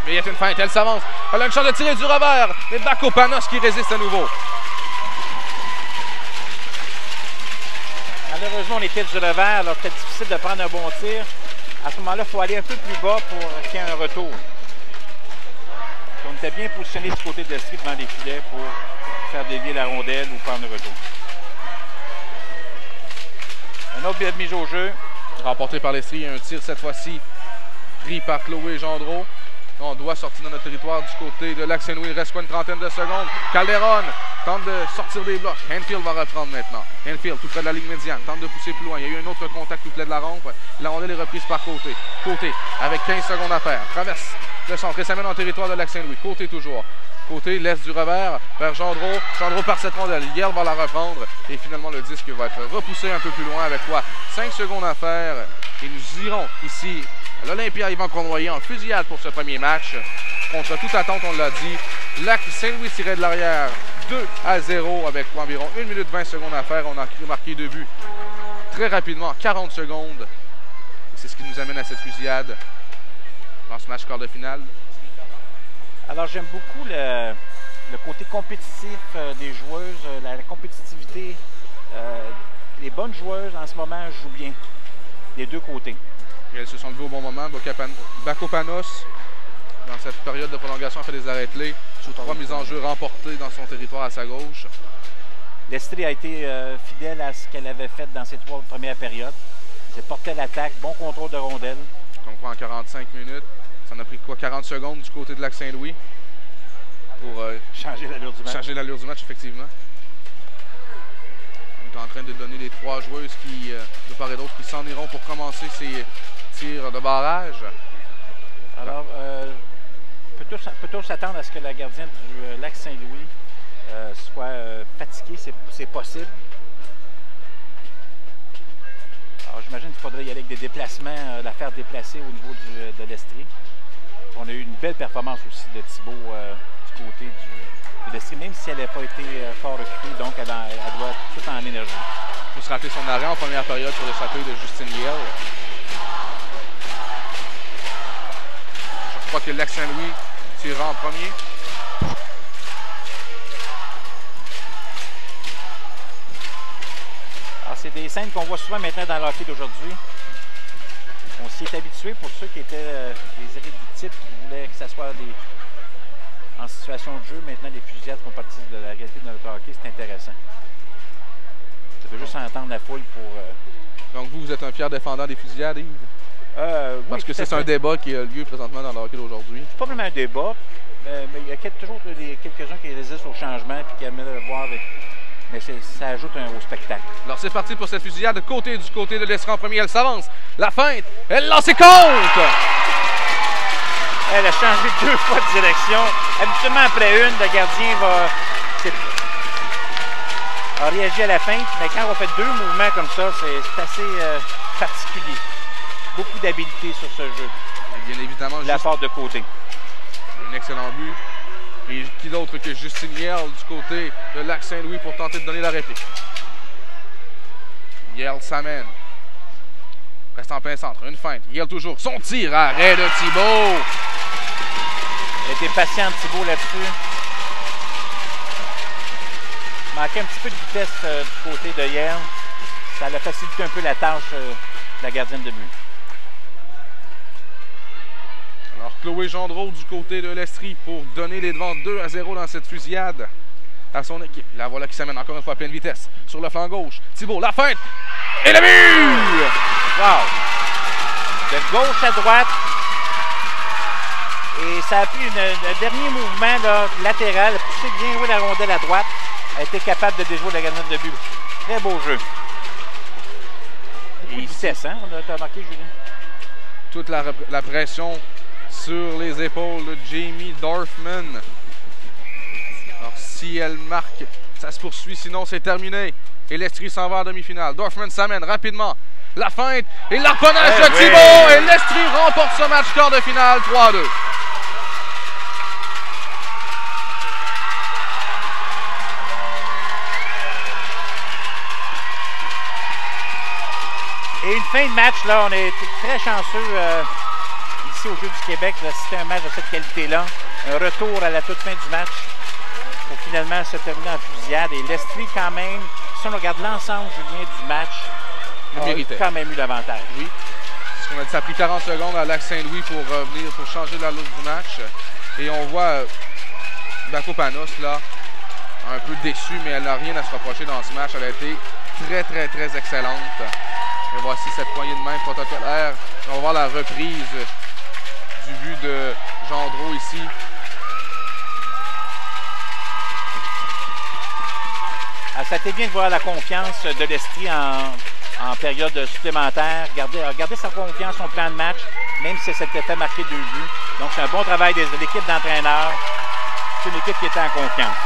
Veillette une feinte, elle s'avance. Elle a une chance de tirer du revers. Mais Bacopanos qui résiste à nouveau. Malheureusement, on était du revers, alors c'était difficile de prendre un bon tir. À ce moment-là, il faut aller un peu plus bas pour qu'il y ait un retour. On était bien positionné du côté de l'Estrie devant les filets pour faire dévier la rondelle ou prendre le retour. Un autre billet de mise au jeu. Remporté par l'Estrie, un tir cette fois-ci pris par Chloé Gendreau. On doit sortir de notre territoire du côté de Lac-Saint-Louis. Il reste quoi, une trentaine de secondes. Calderon tente de sortir des blocs. Enfield va reprendre maintenant. Enfield tout près de la ligne médiane. Tente de pousser plus loin. Il y a eu un autre contact tout près de la rampe. La rondelle est reprise par Côté. Côté avec 15 secondes à faire. Traverse le centre et s'amène en territoire de Lac-Saint-Louis. Côté toujours. Côté laisse du revers vers Gendreau. Gendreau par cette rondelle. Yale va la reprendre. Et finalement, le disque va être repoussé un peu plus loin avec quoi 5 secondes à faire. Et nous irons ici l'Olympia Yvan Cournoyer en fusillade pour ce premier match. Contre toute attente, on l'a dit. Lac-Saint-Louis tirait de l'arrière 2-0 avec environ 1 minute 20 secondes à faire. On a marqué 2 buts très rapidement, 40 secondes. C'est ce qui nous amène à cette fusillade dans ce match quart de finale. Alors, j'aime beaucoup le côté compétitif des joueuses, la compétitivité. Les bonnes joueuses, en ce moment, jouent bien des deux côtés. Et elles se sont levées au bon moment. Bacopanos, dans cette période de prolongation, a fait des arrêts-clés sur 3 mises en jeu remportées dans son territoire à sa gauche. L'Estrie a été fidèle à ce qu'elle avait fait dans ses 3 premières périodes. Elle portait l'attaque, bon contrôle de rondelle. Donc, en 45 minutes, ça en a pris quoi, 40 secondes du côté de Lac-Saint-Louis pour changer l'allure du match. Changer l'allure du match, effectivement. On est en train de donner les 3 joueuses qui, de part et d'autre, qui s'en iront pour commencer ces tirs de barrage. Alors, peut-on s'attendre à ce que la gardienne du Lac-Saint-Louis soit fatiguée? C'est possible. Alors, j'imagine qu'il faudrait y aller avec des déplacements, la faire déplacer au niveau de l'Estrie. On a eu une belle performance aussi de Thibault du côté de l'Estrie, même si elle n'a pas été fort occupée, donc elle doit tout en énergie. Il faut se rappeler son arrêt en première période sur le château de Justine Yale. Je crois que Lac-Saint-Louis tirera en premier. Alors, c'est des scènes qu'on voit souvent maintenant dans l'hockey d'aujourd'hui. On s'y est habitué pour ceux qui étaient des érudits qui voulaient que ce soit en situation de jeu. Maintenant, les fusillades font partie de la réalité de notre hockey. C'est intéressant. Ça veut juste entendre la foule pour... Donc vous êtes un fier défendant des fusillades, Yves? Parce que c'est un débat qui a lieu présentement dans le hockey d'aujourd'hui. C'est pas vraiment un débat, mais il y a toujours quelques-uns qui résistent au changement et qui aiment le voir. Mais ça ajoute au spectacle. Alors c'est parti pour cette fusillade du côté de l'Estrie en premier. Elle s'avance. La feinte. Elle lance et compte! Elle a changé 2 fois de direction. Habituellement, après une, le gardien a réagi à la feinte. Mais quand on fait 2 mouvements comme ça, c'est assez particulier. Beaucoup d'habileté sur ce jeu. Et bien évidemment, la part de côté. Un excellent but. Et qui d'autre que Justine Yerl du côté de Lac-Saint-Louis pour tenter de donner la réplique. Yerl s'amène. Reste en plein centre. Une feinte. Yerl toujours. Son tir. Arrêt de Thibault. Elle était patiente, Thibault, là-dessus. Manquait un petit peu de vitesse du côté de Yerl. Ça a facilité un peu la tâche de la gardienne de but. Alors, Chloé Gendreau du côté de l'Estrie pour donner les devants 2-0 dans cette fusillade à son équipe. La voilà qui s'amène encore une fois à pleine vitesse sur le flanc gauche. Thibault, la feinte et le but! Wow! De gauche à droite. Et ça a pris un dernier mouvement là, latéral, poussé bien jouer la rondelle à droite. Elle a été capable de déjouer la gardienne de but. Très beau jeu. Et il cesse, hein? On a remarqué, Julien? Toute la pression sur les épaules de Jamie Dorfman. Alors, si elle marque, ça se poursuit. Sinon, c'est terminé. Et l'Estrie s'en va en demi-finale. Dorfman s'amène rapidement. La feinte et l'arponnage de Thibault. Et l'Estrie remporte ce match quart de finale 3-2. Et une fin de match, là, on est très chanceux ici au Jeux du Québec d'assister à un match de cette qualité-là. Un retour à la toute fin du match pour finalement se terminer en fusillade. Et l'Estrie, quand même, si on regarde l'ensemble, Julien, du match, a quand même eu l'avantage. Oui. Parce qu'on a dit, ça a pris 40 secondes à Lac-Saint-Louis pour revenir, pour changer la look du match. Et on voit Bako Panos, là, un peu déçue, mais elle n'a rien à se reprocher dans ce match. Elle a été très, très, très excellente. Et voici cette poignée de main protocolaire. On va voir la reprise du but de Gendreau ici. Ça a été bien de voir la confiance de l'Estrie en période supplémentaire. Garder sa confiance, son plan de match, même si c'était fait marquer 2 buts. Donc c'est un bon travail de l'équipe d'entraîneurs. C'est une équipe qui était en confiance.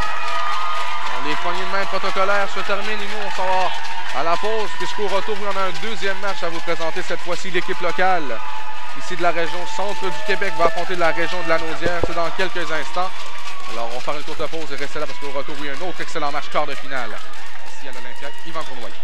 Les poignées de main protocolaires se terminent et nous on s'en va à la pause, puisqu'au retour, il y en a un deuxième match à vous présenter. Cette fois-ci, l'équipe locale, ici de la région centre du Québec, va affronter la région de la Naudière. C'est dans quelques instants. Alors, on va faire une courte pause et rester là parce qu'au retour, il y a un autre excellent match quart de finale. Ici à l'Olympia, Yvan Cournoyer.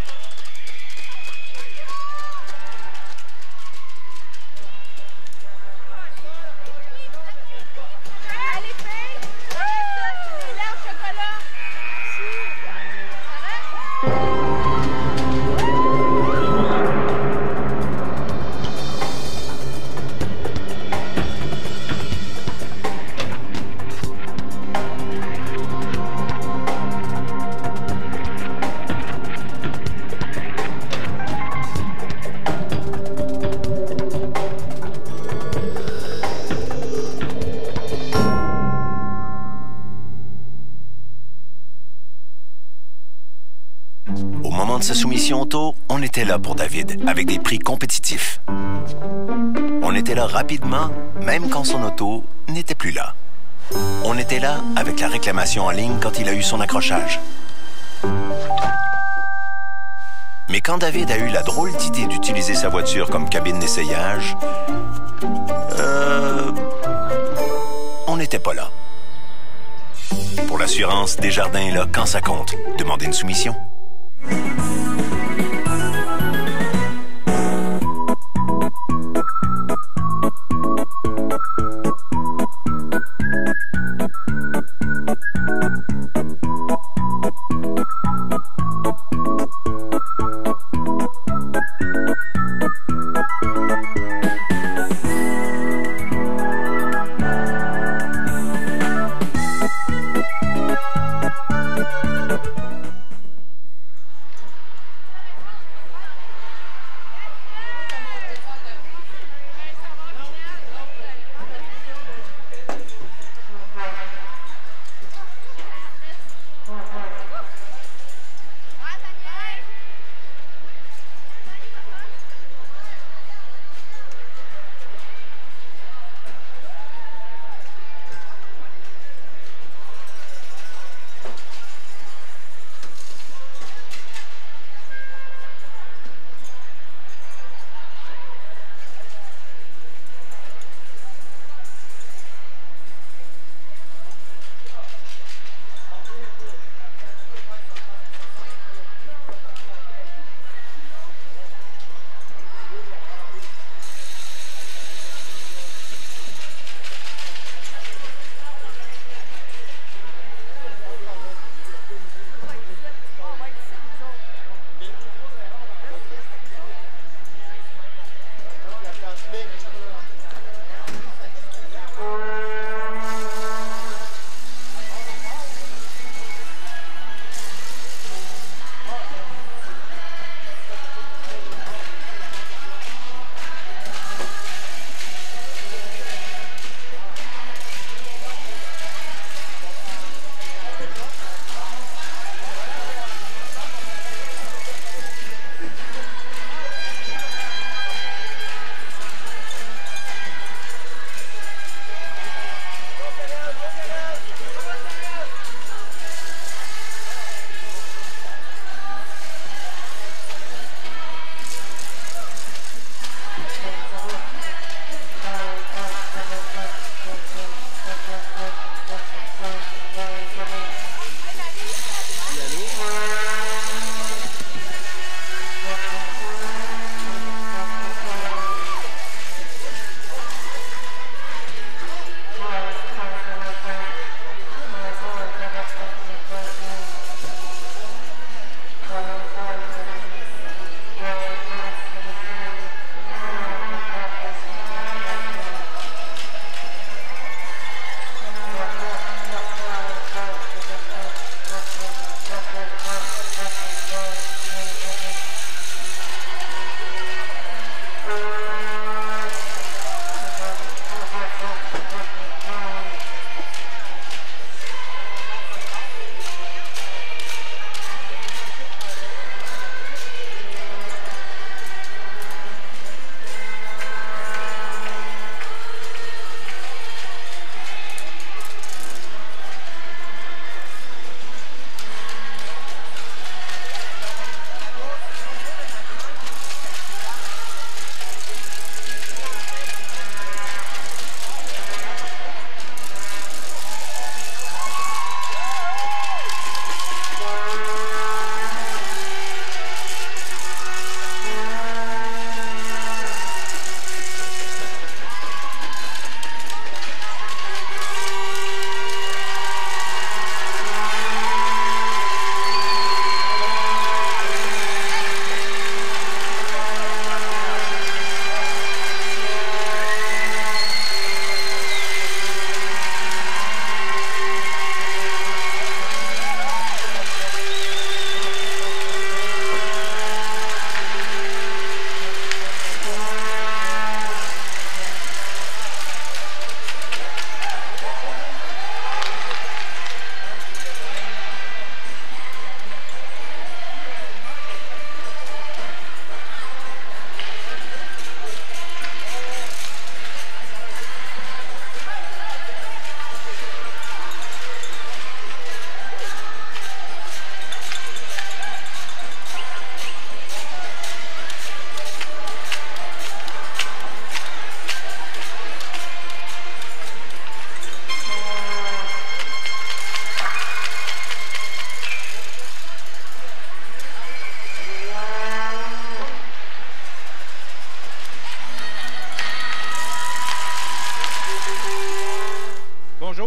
De sa soumission auto, on était là pour David, avec des prix compétitifs. On était là rapidement, même quand son auto n'était plus là. On était là avec la réclamation en ligne quand il a eu son accrochage. Mais quand David a eu la drôle d'idée d'utiliser sa voiture comme cabine d'essayage, on n'était pas là. Pour l'assurance, Desjardins est là quand ça compte. Demandez une soumission.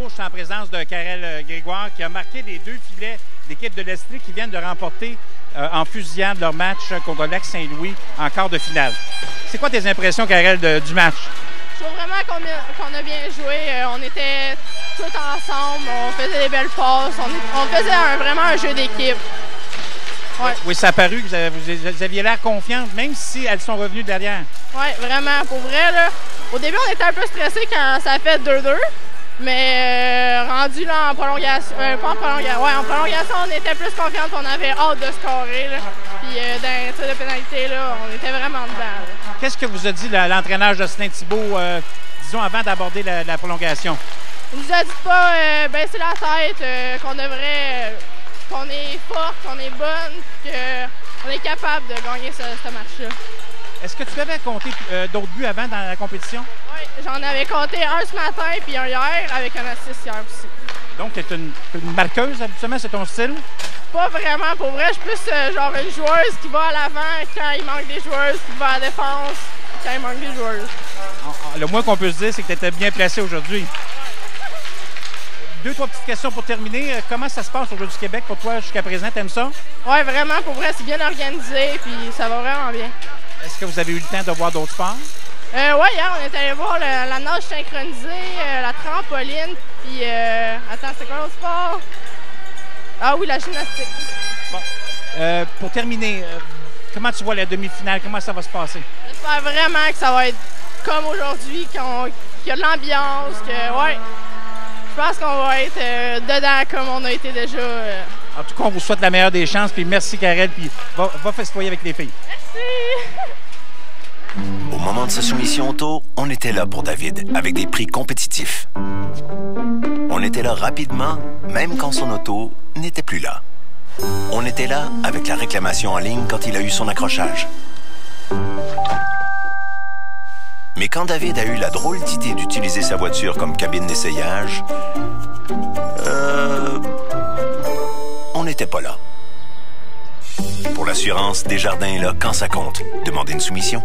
Je suis en présence de Karel Grégoire qui a marqué les 2 filets d'équipe de l'Estrie qui viennent de remporter en fusillade leur match contre Lac-Saint-Louis en quart de finale. C'est quoi tes impressions, Karel, du match? Je trouve vraiment qu'on a bien joué. On était tous ensemble, on faisait des belles passes, on faisait vraiment un jeu d'équipe. Ouais. Oui, ça a paru que vous aviez l'air confiante, même si elles sont revenues derrière. Oui, vraiment. Pour vrai, là, au début, on était un peu stressés quand ça a fait 2-2. Mais rendu là en prolongation, pas en prolongation, ouais, en prolongation, on était plus confiants, on avait hâte de scorer. Là. Puis dans les tirs de pénalité, là, on était vraiment dedans. Qu'est-ce que vous a dit l'entraîneur Jocelyn Thibault, disons, avant d'aborder la prolongation? Il nous a dit de pas baisser la tête, qu'on devrait, qu'on est forte, qu'on est bonne, qu'on est capable de gagner ce match-là. Est-ce que tu avais compté d'autres buts avant dans la compétition? Oui, j'en avais compté un ce matin puis un hier avec un assist hier aussi. Donc, tu es une marqueuse, habituellement, c'est ton style? Pas vraiment, pour vrai, je suis plus genre une joueuse qui va à l'avant quand il manque des joueuses, qui va à la défense quand il manque des joueuses. Le moins qu'on peut se dire, c'est que tu étais bien placé aujourd'hui. 2-3 petites questions pour terminer. Comment ça se passe au Jeux du Québec pour toi jusqu'à présent? T'aimes ça? Oui, vraiment, pour vrai, c'est bien organisé puis ça va vraiment bien. Est-ce que vous avez eu le temps de voir d'autres sports? Ouais, hier, on est allé voir la nage synchronisée, la trampoline, puis... attends, c'est quoi l'autre sport? Ah oui, la gymnastique. Bon, pour terminer, comment tu vois la demi-finale? Comment ça va se passer? J'espère vraiment que ça va être comme aujourd'hui, qu'il y a de l'ambiance, que... Ouais, je pense qu'on va être dedans comme on a été déjà. En tout cas, on vous souhaite la meilleure des chances, puis merci, Karel, puis va festoyer avec les filles. Merci! Au moment de sa soumission auto, on était là pour David, avec des prix compétitifs. On était là rapidement, même quand son auto n'était plus là. On était là avec la réclamation en ligne quand il a eu son accrochage. Mais quand David a eu la drôle d'idée d'utiliser sa voiture comme cabine d'essayage, on n'était pas là. Pour l'assurance, Desjardins est là quand ça compte. Demandez une soumission.